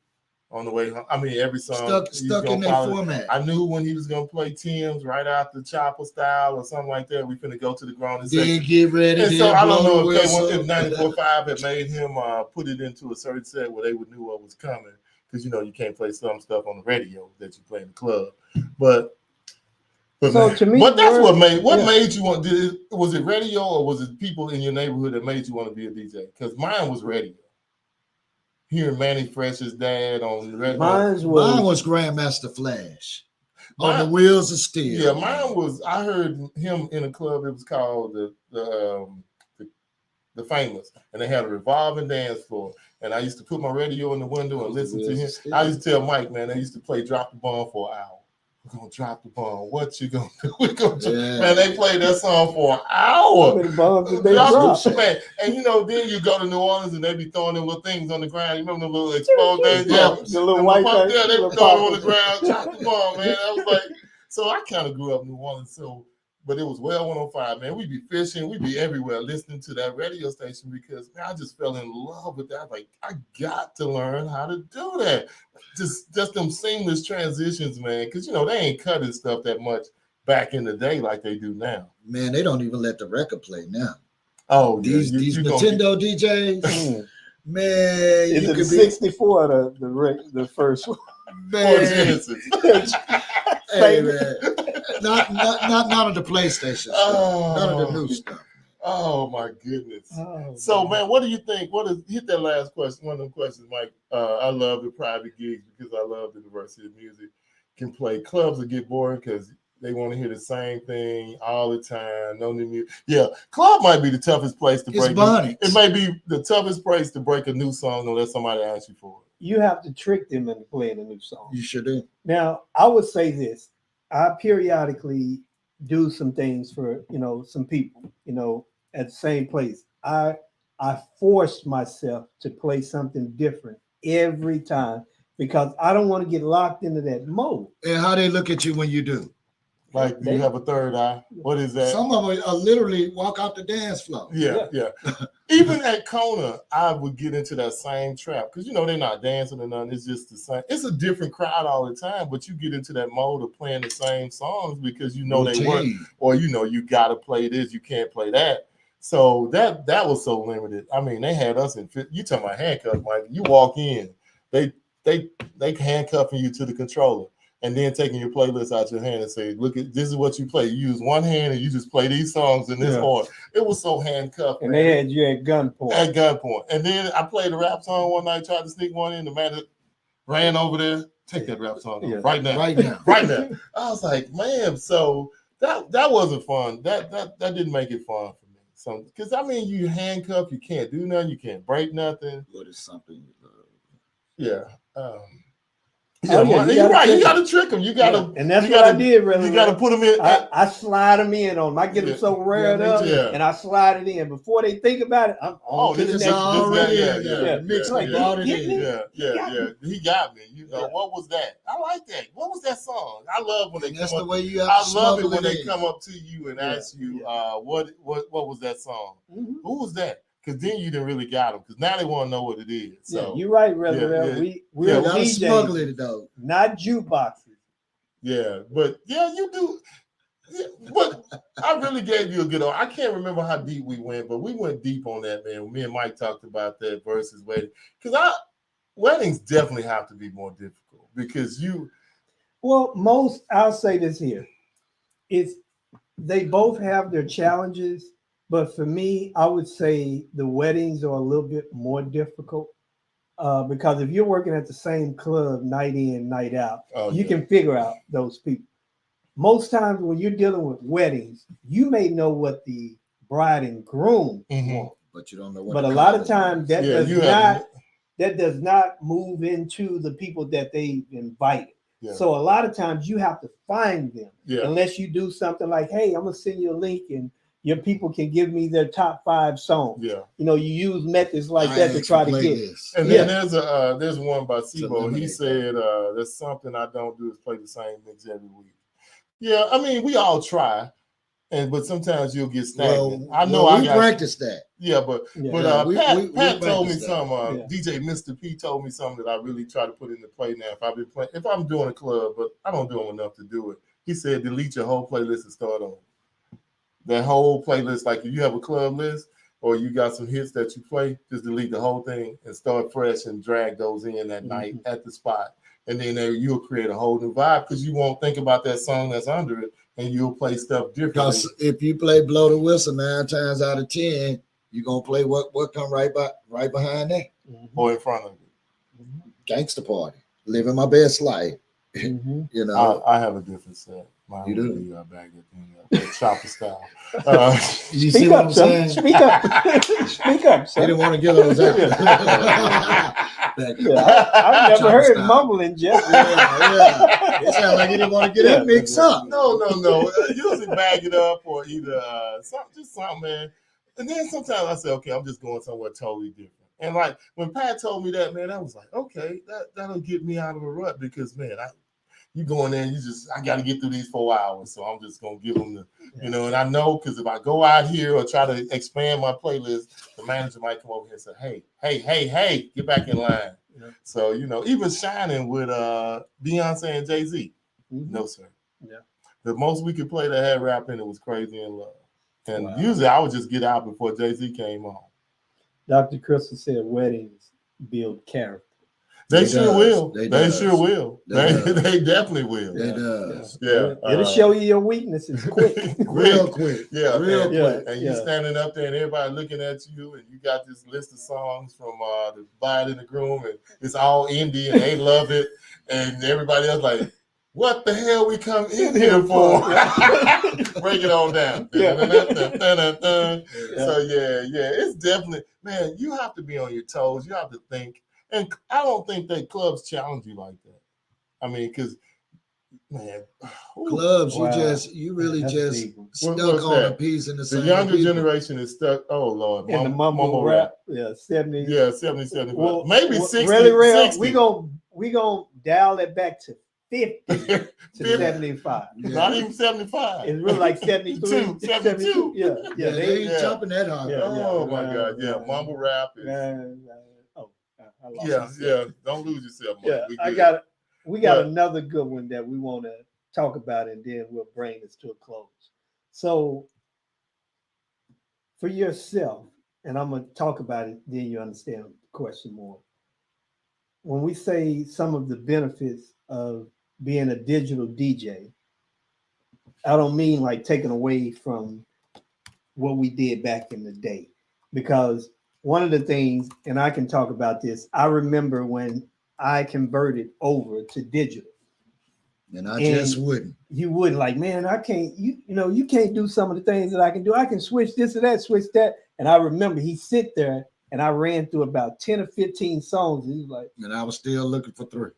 on the way home. I mean, every song Stuck gonna in their follow. format. I knew when he was gonna play Tim's right after Chopper Style or something like that. We finna go to the ground and Then get ready. And then so I don't blow know the if whistle. 94.5 had made him put it into a certain set where they would knew what was coming, because you can't play some stuff on the radio that you play in the club. But So man, to me, but that's what made yeah. made you want. Was it radio or was it people in your neighborhood that made you want to be a DJ? Because mine was radio. Hearing Manny Fresh's dad on the radio. Mine was Grandmaster Flash on the Wheels of Steel. Yeah, mine was. I heard him in a club. It was called the Famous, and they had a revolving dance floor. And I used to put my radio in the window and listen to him. I used to tell Mike, man, they used to play Drop the Bomb for an hour. We're gonna drop the bomb. What you gonna do? We're gonna man, they played that song for an hour. How many bombs did they Drop drop? the- man. And then you go to New Orleans and they be throwing them little things on the ground. You remember the little explode things? Yeah, The little white thing. yeah, they little be throwing them on the poppers. ground. Drop the bomb, man. I was like, so I kind of grew up in New Orleans, but it was well 105, man. We'd be fishing, we'd be everywhere listening to that radio station because man, I just fell in love with that. I was like, I got to learn how to do that. Just them seamless transitions, man. Because they ain't cutting stuff that much back in the day like they do now. Man, they don't even let the record play now. Oh, these Nintendo DJs, man, Is you it could the be 64 or the first one? man. Hey man, not on the PlayStation. None of the new stuff. Oh my goodness. Oh, So man. man, what do you think? Hit that last question? One of them questions, Mike. I love the private gigs because I love the diversity of music. can play. Clubs will get boring because they want to hear the same thing all the time. No new music. Yeah, club might be the toughest place to break. It may be the toughest place to break a new song unless somebody asks you for it. You have to trick them into playing a new song. You sure do. Now, I would say this. I periodically do some things for, some people, at the same place. I forced myself to play something different every time because I don't want to get locked into that mode. And how they look at you when you do? Like, do you have a third eye? What is that? Some of them are literally walk out the dance floor. Yeah. Even at Kona, I would get into that same trap because, they're not dancing or nothing. It's just the same. It's a different crowd all the time, but you get into that mode of playing the same songs because they work, or, you got to play this, you can't play that. So that was so limited. I mean, they had us in, you talking about handcuffs, Mike. You walk in, they handcuffing you to the controller. And then taking your playlist out your hand and say, look, this is what you play. You use one hand and you just play these songs in this order. It was so handcuffed. And they had you at gunpoint. At gunpoint. And then I played a rap song one night, tried to sneak one in. The man ran over there. Take that rap song right now. Right now. I was like, man, so that wasn't fun. That didn't make it fun for me. So, because, you handcuffed, you can't do nothing. You can't break nothing. What is something you love? Yeah. You're right. You got to trick them. You got to, and that's what I did. Really, you got to put them in. I slide them in on them. I get them so red up, and I slide it in before they think about it. I'm on to the next. He got me. What was that? I like that. What was that song? I love when they come up. That's the way you have I love it when they come up to you and ask you, what was that song? Mm-hmm. Who was that? Because then you didn't really got them. Because now they want to know what it is. So you're right, brother. We're DJs, smuggle it though, not jukeboxes. Yeah, but you do. Yeah, but I really gave you a good. I can't remember how deep we went, but we went deep on that, man. Me and Mike talked about that versus wedding. Because weddings definitely have to be more difficult because you. Well, I'll say this here, they both have their challenges. But for me, I would say the weddings are a little bit more difficult because if you're working at the same club night in, night out, you can figure out those people. Most times when you're dealing with weddings, you may know what the bride and groom want, but you don't know what. But a lot of times that does not move into the people that they've invited. Yeah. So a lot of times you have to find them unless you do something like, hey, I'm gonna send you a link and your people can give me their top 5 songs. Yeah. You use methods like that to try to get this. And then there's one by Sibo. He said, there's something I don't do is play the same mix every week. Yeah, we all try. But sometimes you'll get stagnant. We practice that. Yeah, but Pat told me something. DJ Mr. P told me something that I really try to put into play now. If I'm doing a club, but I don't do them enough to do it. He said, delete your whole playlist and start over. That whole playlist, like if you have a club list or you got some hits that you play, just delete the whole thing and start fresh and drag those in that night at the spot. And then you'll create a whole new vibe because you won't think about that song that's under it and you'll play stuff differently. Because if you play Blow the Whistle 9 times out of 10, you're going to play what come right behind that. Or in front of it. Gangsta Party. Living my best life. I have a different set. You do? Bag it, chopper style. You see what I'm saying? Speak up. Speak up, son. He didn't want to get those out. I've never heard mumbling, Jeff. It sounds like he didn't want to get that mixed up. No. Usually bag it up or either something, man. And then sometimes I say, okay, I'm just going somewhere totally different. And like when Pat told me that, man, I was like, okay, that'll get me out of a rut because, man, you go in there and I got to get through these 4 hours. So I'm just going to give them and I know because if I go out here or try to expand my playlist, the manager might come over here and say, hey, get back in line. Yeah. So, even shining with Beyonce and Jay-Z. No, sir. Yeah. The most we could play that had rap in it was Crazy in Love. And usually I would just get out before Jay-Z came on. Dr. Crystal said weddings build character. They sure will. They sure will. They definitely will. They does. Yeah. It'll show you your weaknesses quick. Real quick. Yeah. Real quick. And you standing up there and everybody looking at you and you got this list of songs from the Bride and the Groom and it's all indie and they love it. And everybody else like, what the hell we come in here for? Break it on down. So yeah, it's definitely, man, you have to be on your toes. You have to think. And I don't think that clubs challenge you like that. I mean, because, man. Clubs, you really just stuck on a piece in the same. The younger generation is stuck. Oh Lord, in the mumble rap. Yeah, 70. Yeah, 70, 75. Well, maybe 60. Really real. 60. We gonna dial it back to 50 to 75. Not even 75. It's really like 72. 72. Yeah, they ain't jumping that hard. Oh my God, yeah, mumble rap is. I lost myself. Don't lose yourself. Yeah, we got another good one that we want to talk about, and then we'll bring this to a close. So, for yourself, and I'm gonna talk about it, then you understand the question more. When we say some of the benefits of being a digital DJ, I don't mean like taking away from what we did back in the day, because one of the things, and I can talk about this, I remember when I converted over to digital. And I just wouldn't. You wouldn't, like, man, I can't, you can't do some of the things that I can do. I can switch this or that, switch that. And I remember he sit there and I ran through about 10 or 15 songs. And he was like, and I was still looking for 3.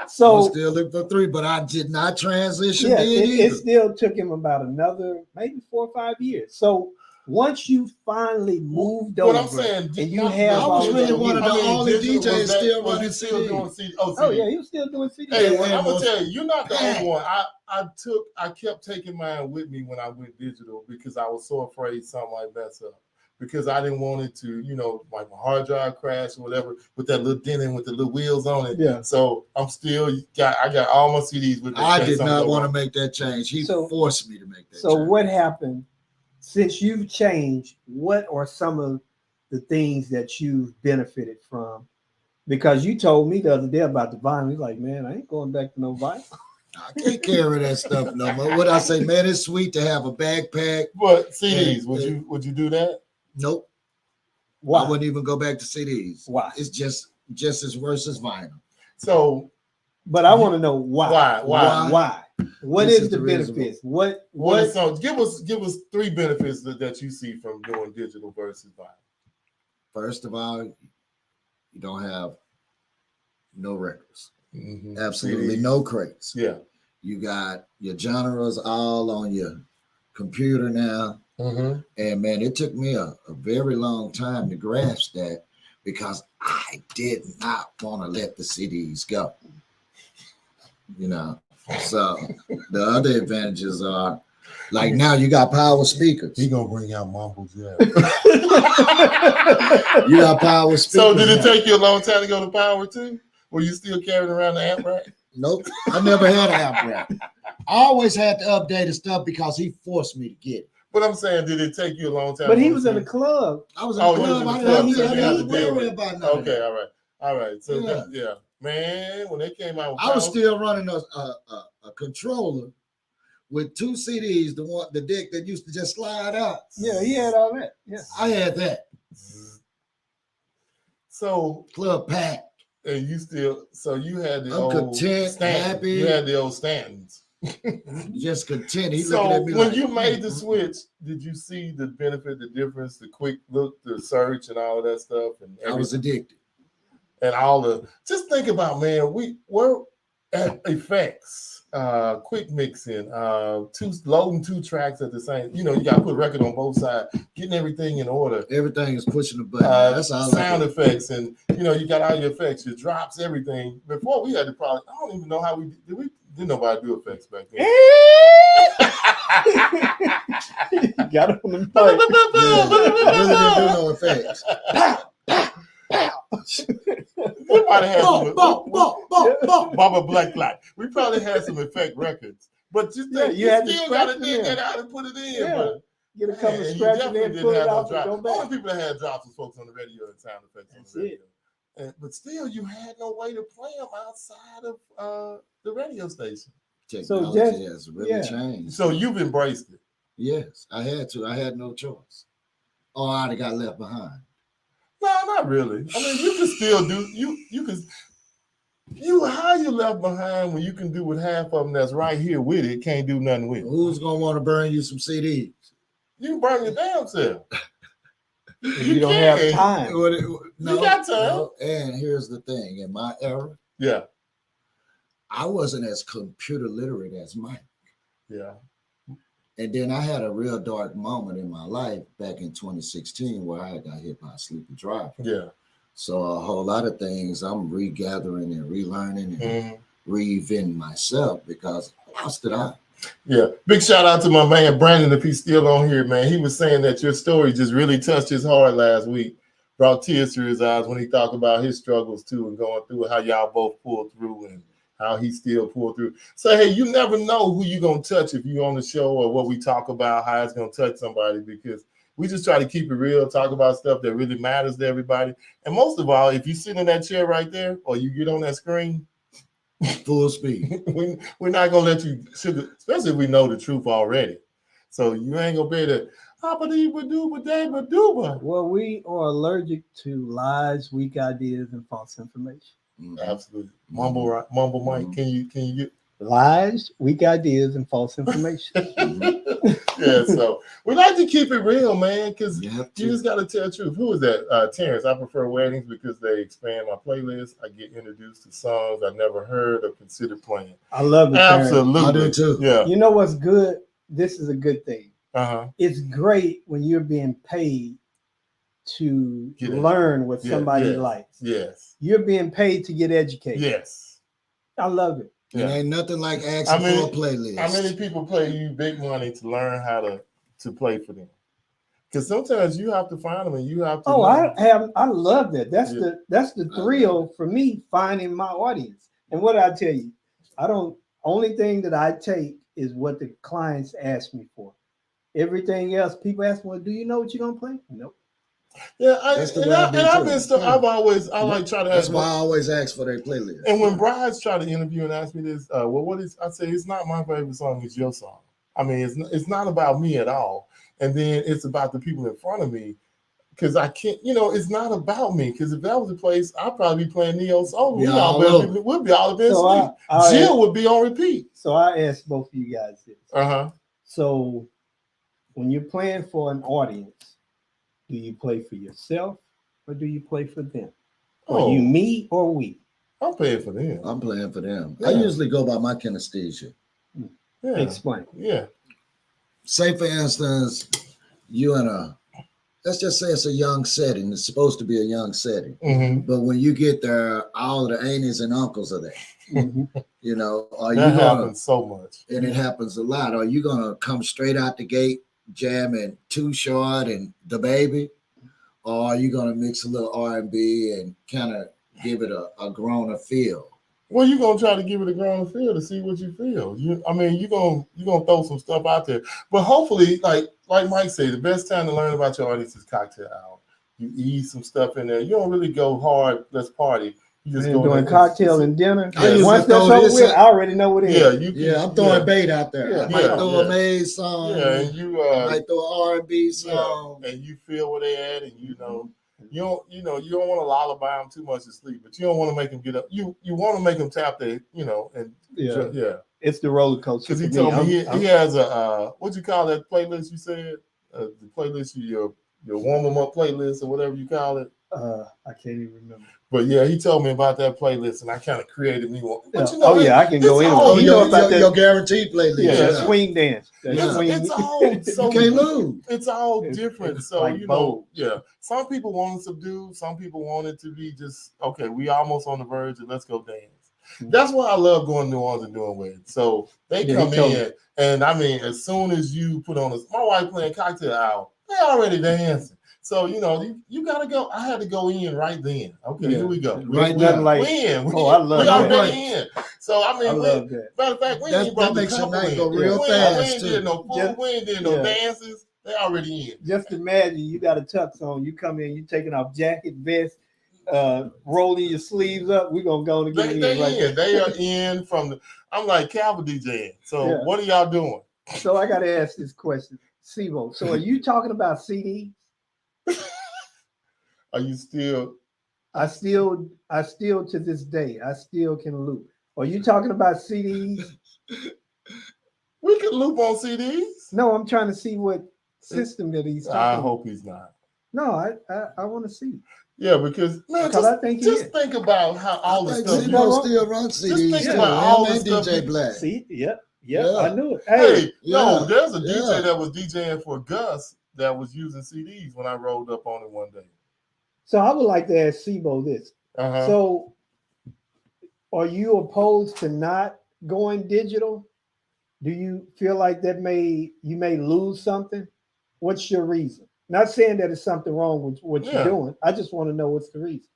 So I was still looking for 3, but I did not transition. Yeah, it still took him about another maybe 4 or 5 years. So once you finally moved over, I'm saying, and you have, I was really one of the only DJs still running CDs. Oh yeah, he was still doing CDs. Hey, I'm gonna tell you, you're not the only one. I kept taking mine with me when I went digital because I was so afraid something might mess up. Because I didn't want it to, like my hard drive crash or whatever with that little dent in with the little wheels on it. Yeah. So I got all my CDs with me. I did not want to make that change. He forced me to make that change. So what happened since you've changed? What are some of the things that you've benefited from? Because you told me the other day about the vinyl. He's like, man, I ain't going back to no vinyl. I can't carry that stuff no more. What I say, man, it's sweet to have a backpack. But CDs, would you do that? Nope. Why? I wouldn't even go back to CDs. Why? It's just as worse as vinyl. So, but I want to know why. Why? What is the benefits? What? So give us 3 benefits that you see from doing digital versus vinyl. First of all, you don't have no records. Mm-hmm. Absolutely no crates. Yeah. You got your genres all on your computer now. Mm-hmm. And man, it took me a very long time to grasp that because I did not want to let the CDs go. So the other advantages are like now you got power speakers. He gonna bring out mumbles, yeah. You got power speakers. So did it take you a long time to go to power too? Were you still carrying around the amp rack? Nope, I never had an amp rack. I always had to update his stuff because he forced me to get it. But I'm saying, did it take you a long time? But he was in the club. I was in the club. I didn't worry about nothing. Okay, all right. So yeah, man, when they came out, I was still running a controller with 2 CDs. The deck that used to just slide out. Yeah, he had all that. Yeah, I had that. So club packed. And you had the old content, Stanton. Happy. You had the old Stantons. Just content. He's So looking at me when like, you made the switch, did you see the benefit, the difference, the quick look, the search, and all of that stuff? And I was addicted. And just think about, man, we're at effects, quick mixing, loading 2 tracks at the same. You got to put a record on both sides, getting everything in order. Everything is pushing the button. That's all. Sound effects, and you got all your effects, your drops, everything. Before we had to I don't even know how didn't nobody do effects back then. You got it on the Really didn't do no effects. We probably had Baba Black Light. We probably had some effect records, but you still got to dig that out and put it in. Yeah. But get a couple of you scratches definitely and didn't pull it have no out. drops. Go back. Only people that had drops was folks on the radio and sound effects on the radio. But still, you had no way to play them outside of the radio station. Technology has really changed. So you've embraced it. Yes, I had to. I had no choice. Or I'd have got left behind. No, not really. I mean, you can still do. You can. How you left behind when you can do with half of them that's right here with it, can't do nothing with it? Who's gonna want to burn you some CDs? You can burn your damn self. You don't have time. No, you got time. No. And here's the thing: in my era, yeah, I wasn't as computer literate as Mike. Yeah. And then I had a real dark moment in my life back in 2016 where I got hit by a sleepy driver. Yeah. So a whole lot of things I'm regathering and relearning and reinventing myself because I lost it out. Yeah. Big shout out to my man Brandon, if he's still on here, man. He was saying that your story just really touched his heart last week. Brought tears to his eyes when he talked about his struggles too and going through how y'all both pulled through and how he still pulled through. So, hey, you never know who you're going to touch if you're on the show or what we talk about, how it's going to touch somebody, because we just try to keep it real, talk about stuff that really matters to everybody. And most of all, if you sit in that chair right there or you get on that screen, full speed. We're not going to let you, especially if we know the truth already. So you ain't going to be able to, well, we are allergic to lies, weak ideas, and false information. Absolutely. Mumble Mike, can you get lies, weak ideas, and false information? Yeah, so we like to keep it real, man, because you just got to tell the truth. Who is that? Terrence. I prefer weddings because they expand my playlist. I get introduced to songs I never heard or considered playing. I love it. Absolutely. I do too. Yeah. You know what's good? This is a good thing. Uh-huh. It's great when you're being paid to learn what somebody likes. Yes. You're being paid to get educated. Yes. I love it. Yeah. It ain't nothing like asking for a playlist. How many people pay you big money to learn how to play for them? Because sometimes you have to find them and you have to. Oh, I love that. That's the thrill for me, finding my audience. And what I tell you, only thing that I take is what the clients ask me for. Everything else, people ask me, well, do you know what you're gonna play? Nope. Yeah, I've always try to. That's why I always ask for their playlist. And when brides try to interview and ask me this, I say it's not my favorite song, it's your song. I mean, it's not about me at all. And then it's about the people in front of me, because I can't, it's not about me. Because if that was the place, I'd probably be playing Neo Soul. We'd be all the best. Jill would be on repeat. So I asked both of you guys this. Uh-huh. So when you're playing for an audience, do you play for yourself or do you play for them? Are you me or we? I'm playing for them. I'm playing for them. Yeah. I usually go by my kinesthesia. Yeah. Explain. Yeah. Say, for instance, you in let's just say it's a young setting. It's supposed to be a young setting. Mm-hmm. But when you get there, all the aunties and uncles are there. Mm-hmm. That happens so much. And it happens a lot. Are you going to come straight out the gate jamming Too Short and The Baby? Or are you going to mix a little R&B and kind of give it a growner feel? Well, you're going to try to give it a growner feel to see what you feel. You're going to throw some stuff out there. But hopefully, like Mike said, the best time to learn about your audience is cocktail hour. You ease some stuff in there. You don't really go hard, let's party. You just go doing cocktail and dinner. Yeah. Once that's over with, I already know what it is. Yeah, I'm throwing bait out there. Yeah. I might throw a Maze song. Yeah, and you I might throw an R&B song. And you feel where they at, and you don't want to lullaby them too much to sleep, but you don't want to make them get up. You want to make them tap their, and It's the roller coaster. Because he told me he has a what you call that playlist? You said the playlist, your warm them up playlist or whatever you call it. I can't even remember. But yeah, he told me about that playlist, and I kind of created me one. But I can go in. Your guaranteed playlist. Yeah, swing dance. It's all so you can't lose. It's all different. So like some people want to subdue. Some people want it to be just okay. We almost on the verge, and let's go dance. Mm-hmm. That's why I love going to New Orleans and doing weddings. So they come in, and I mean, as soon as you put on my wife playing cocktail hour, they already dancing. So, you got to go. I had to go in right then. Okay, here we go. Right now, like, I love that. We already in. So, I mean, I love that. Matter of fact, we ain't brought the couple in. Go real fast, we ain't did no food. We ain't did no dances. They already in. Just imagine you got a tux on. You come in, you taking off jacket, vest, rolling your sleeves up. We're going to go to get in. They are in from I'm like Calvin DJing. So, what are y'all doing? So, I got to ask this question. Sibo, so are you talking about CDs? Are you still I still to this day, I still can loop. Are you talking about CDs? We can loop on CDs. No, I'm trying to see what system that he's talking I about. hope he's not. No, I want to see. Yeah, because man, just think about how all the stuff still run CDs. Just think about all the stuff. DJ Black. See, yeah, I knew it. Hey, no, there's a DJ that was DJing for Gus that was using CDs when I rolled up on it one day. So I would like to ask Sibo this. So, are you opposed to not going digital? Do you feel like that you may lose something? What's your reason? Not saying that it's something wrong with what you're doing. I just want to know what's the reason.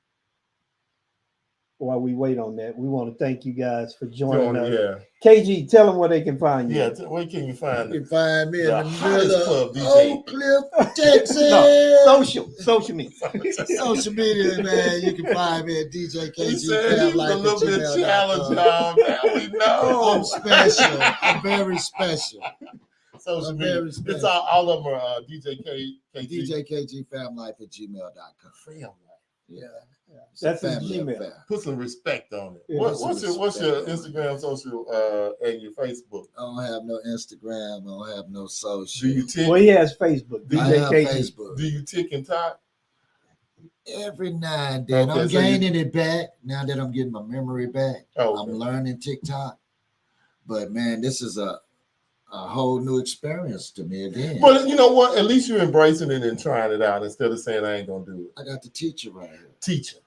While we wait on that, we want to thank you guys for joining us. Yeah. KG, tell them where they can find you. Yeah, where can you find me? You can find me in the middle of Oak Cliff, Texas. Social media. Social media, man. You can find me at DJ KG. He said he was a little bit challenged, y'all. Now we know. I'm special. I'm very special. Social media. It's all of them are DJ KG famlife@gmail.com. Yeah. That's his Gmail. Put some respect on it. Yeah, what's your Instagram, social, and your Facebook? I don't have no Instagram. I don't have no social. Do you tick? Well, he has Facebook. I have Facebook. Do you tick and talk? Every now and then. Okay, I'm gaining it back now that I'm getting my memory back. Oh, okay. I'm learning TikTok. But man, this is a whole new experience to me again. But you know what? At least you're embracing it and trying it out instead of saying I ain't gonna do it. I got the teacher right here. Teacher.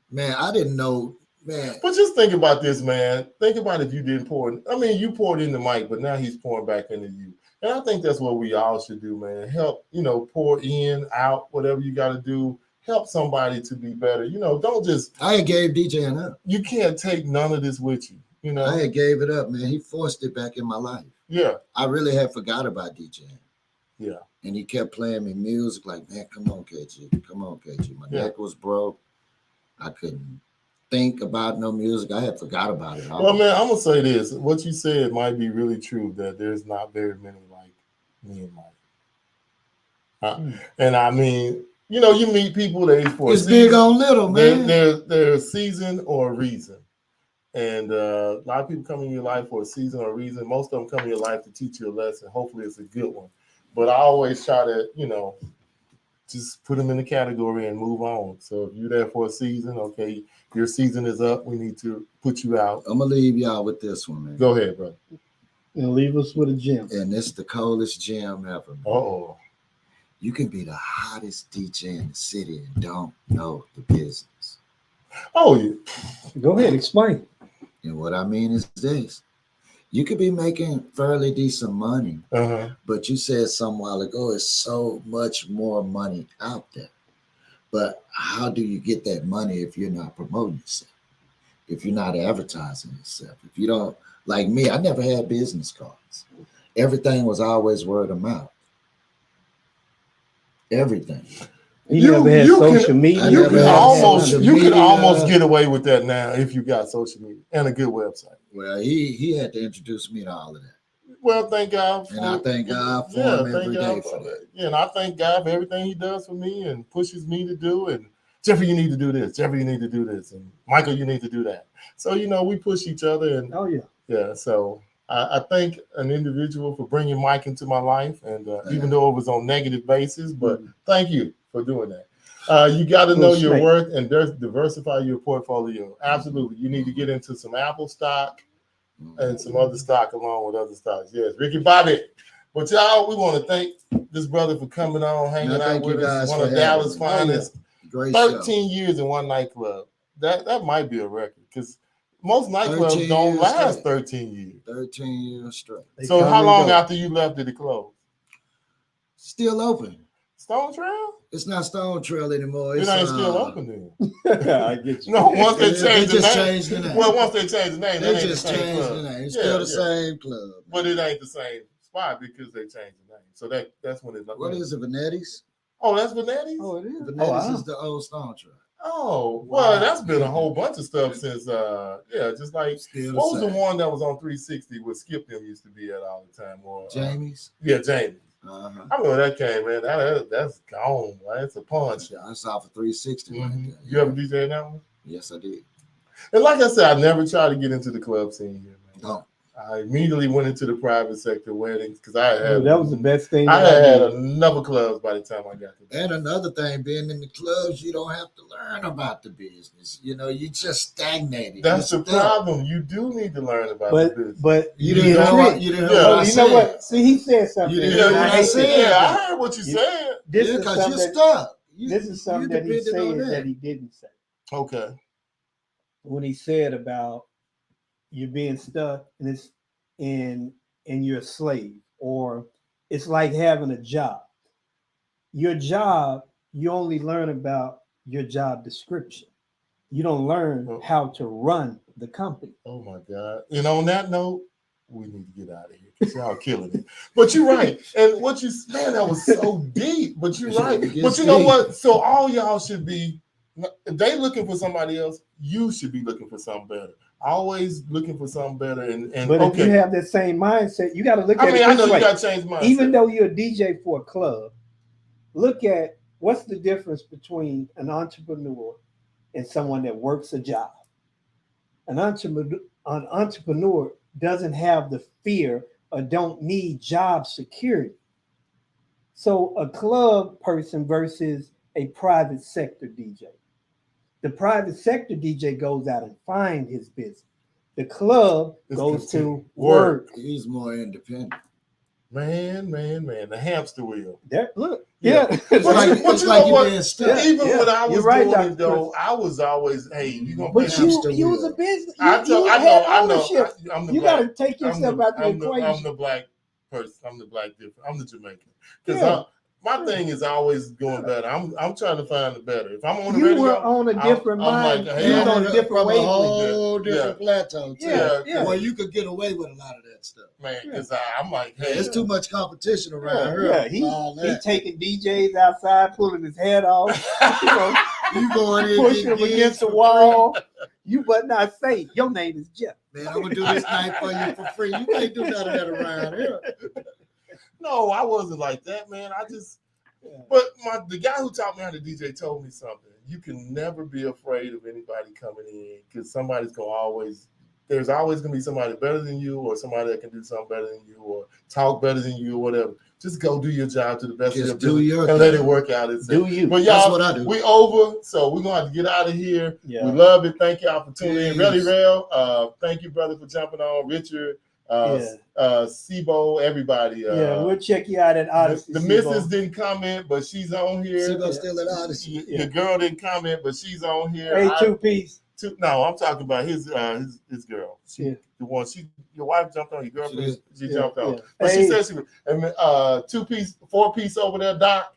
Man, I didn't know, man. But just think about this, man. Think about if you didn't pour it. I mean, you poured in the mic, but now he's pouring back into you. And I think that's what we all should do, man. Help, pour in, out, whatever you got to do. Help somebody to be better. Don't just. I had gave DJing up. You can't take none of this with you. I had gave it up, man. He forced it back in my life. Yeah. I really had forgot about DJing. Yeah. And he kept playing me music like, man, come on, KG. My neck was broke. I couldn't think about no music. I had forgot about it. Well, man, I'm going to say this. What you said might be really true, that there's not very many like me and Mike. And I mean, you meet people that age for it's big on little, man. They're a season or a reason. And a lot of people come in your life for a season or a reason. Most of them come in your life to teach you a lesson. Hopefully it's a good one. But I always try to, just put them in the category and move on. So if you're there for a season, okay, your season is up. We need to put you out. I'm going to leave y'all with this one, man. Go ahead, bro. And leave us with a gem. And it's the coldest gem ever. Man. Uh-oh. You can be the hottest DJ in the city and don't know the business. Oh, yeah. Go ahead, explain. And what I mean is this. You could be making fairly decent money, but you said some while ago, it's so much more money out there. But how do you get that money if you're not promoting yourself? If you're not advertising yourself? If you don't, like me, I never had business cards. Everything was always word of mouth. Everything. You never had social media. You could almost get away with that now if you got social media and a good website. Well, he had to introduce me to all of that. Well, thank God. And I thank God for him every day for that. Yeah, and I thank God for everything he does for me and pushes me to do. And Jeffrey, you need to do this. Jeffrey, you need to do this. And Michael, you need to do that. So, we push each other. And yeah. So I thank an individual for bringing Mike into my life. And even though it was on negative basis, but thank you for doing that. You got to know your worth and diversify your portfolio. Absolutely. You need to get into some Apple stock and some other stock along with other stocks. Yes, Ricky Bobby. But y'all, we want to thank this brother for coming on, hanging out with us. One of Dallas' finest. 13 years in one nightclub. That might be a record because most nightclubs don't last 13 years. 13 years straight. So how long after you left did it close? Still open. Stone Trail? It's not Stone Trail anymore. It ain't still open then. I get you. No, once they changed the name. Well, once they changed the name, they just changed the name. It's still the same club. But it ain't the same spot because they changed the name. So that's when it's like. What is it, Vanetti's? Oh, that's Vanetti's? Oh, it is. Vanetti's is the old Stone Trail. Oh, well, that's been a whole bunch of stuff since, just like, what was the one that was on 360 where Skip them used to be at all the time? Or Jamie's? Yeah, Jamie's. I remember that came, man. That's gone. Right? It's a pawn shop. I saw for 360. Right there. You ever DJ that one? Yes, I did. And like I said, I never tried to get into the club scene here, man. No. I immediately went into the private sector weddings because I had that was the best thing. I had enough clubs by the time I got there. And another thing, being in the clubs, you don't have to learn about the business. You know, you just stagnated. That's the problem. You do need to learn about the business. But you didn't know what you didn't know. You know what? See, he said something. You didn't hear what I said. Yeah, I heard what you said. Because you're stuck. This is something that he said that he didn't say. Okay. When he said about you being stuck and you're a slave, or it's like having a job. Your job, you only learn about your job description. You don't learn how to run the company. Oh my God. And on that note, we need to get out of here because y'all killing it. But you're right. And what you, man, that was so deep. But you're right. But you know what? So all y'all should be, if they looking for somebody else, you should be looking for something better. Always looking for something better. But if you have that same mindset, you got to look at it. I know you got to change mindset. Even though you're a DJ for a club, look at what's the difference between an entrepreneur and someone that works a job. An entrepreneur doesn't have the fear or don't need job security. So a club person versus a private sector DJ. The private sector DJ goes out and finds his business. The club goes to work. He's more independent. Man, the hamster wheel. Look, It's like you're being stuck. Even when I was doing it, though, I was always, hey, you gonna but you was a business. I know. You got to take yourself out the equation. I'm the black person. I'm the black different. I'm the Jamaican. Because my thing is always going better. I'm trying to find the better. If I'm on the radio, you were on a different mind. Like, hey, you were on a different wavelength. A whole different plateau. Yeah. Well, you could get away with a lot of that stuff. Man, because I'm like, hey. There's too much competition around here. Yeah, he taking DJs outside, pulling his head off. You going in, pushing him against the wall. You but not say your name is Jeff. Man, I'm gonna do this night for you for free. You can't do none of that around here. No, I wasn't like that, man. But the guy who taught me how to DJ told me something. You can never be afraid of anybody coming in because there's always going to be somebody better than you or somebody that can do something better than you or talk better than you or whatever. Just go do your job to the best of your ability and let it work out. Do you. But y'all, that's what I do. We over, so we're going to have to get out of here. Yeah. We love it. Thank y'all for tuning in. Really, real. Thank you, brother, for jumping on. Richard. Sibo, everybody. We'll check you out at Odyssey. The missus didn't comment, but she's on here. Sibo's still at Odyssey. The girl didn't comment, but she's on here. Hey, two-piece. No, I'm talking about his girl. The one your wife jumped on. Your girlfriend, she jumped on. But she said she was. And two-piece, four-piece over there, Doc.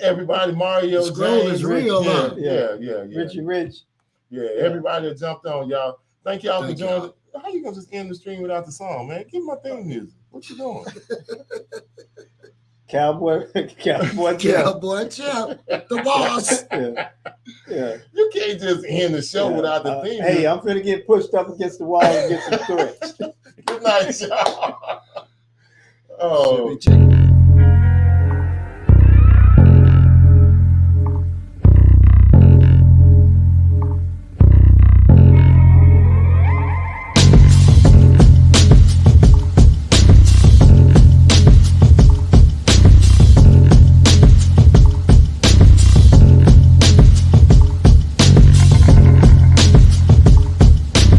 Everybody, Mario. The scroll is real. Yeah. Richie Rich. Yeah, everybody that jumped on, y'all. Thank y'all for joining. How you gonna just end the stream without the song, man? Give me my theme music. What you doing? Cowboy Chip, the boss. Yeah. You can't just end the show without the theme. Hey, I'm gonna get pushed up against the wall and get some threats. Good night, y'all. Oh.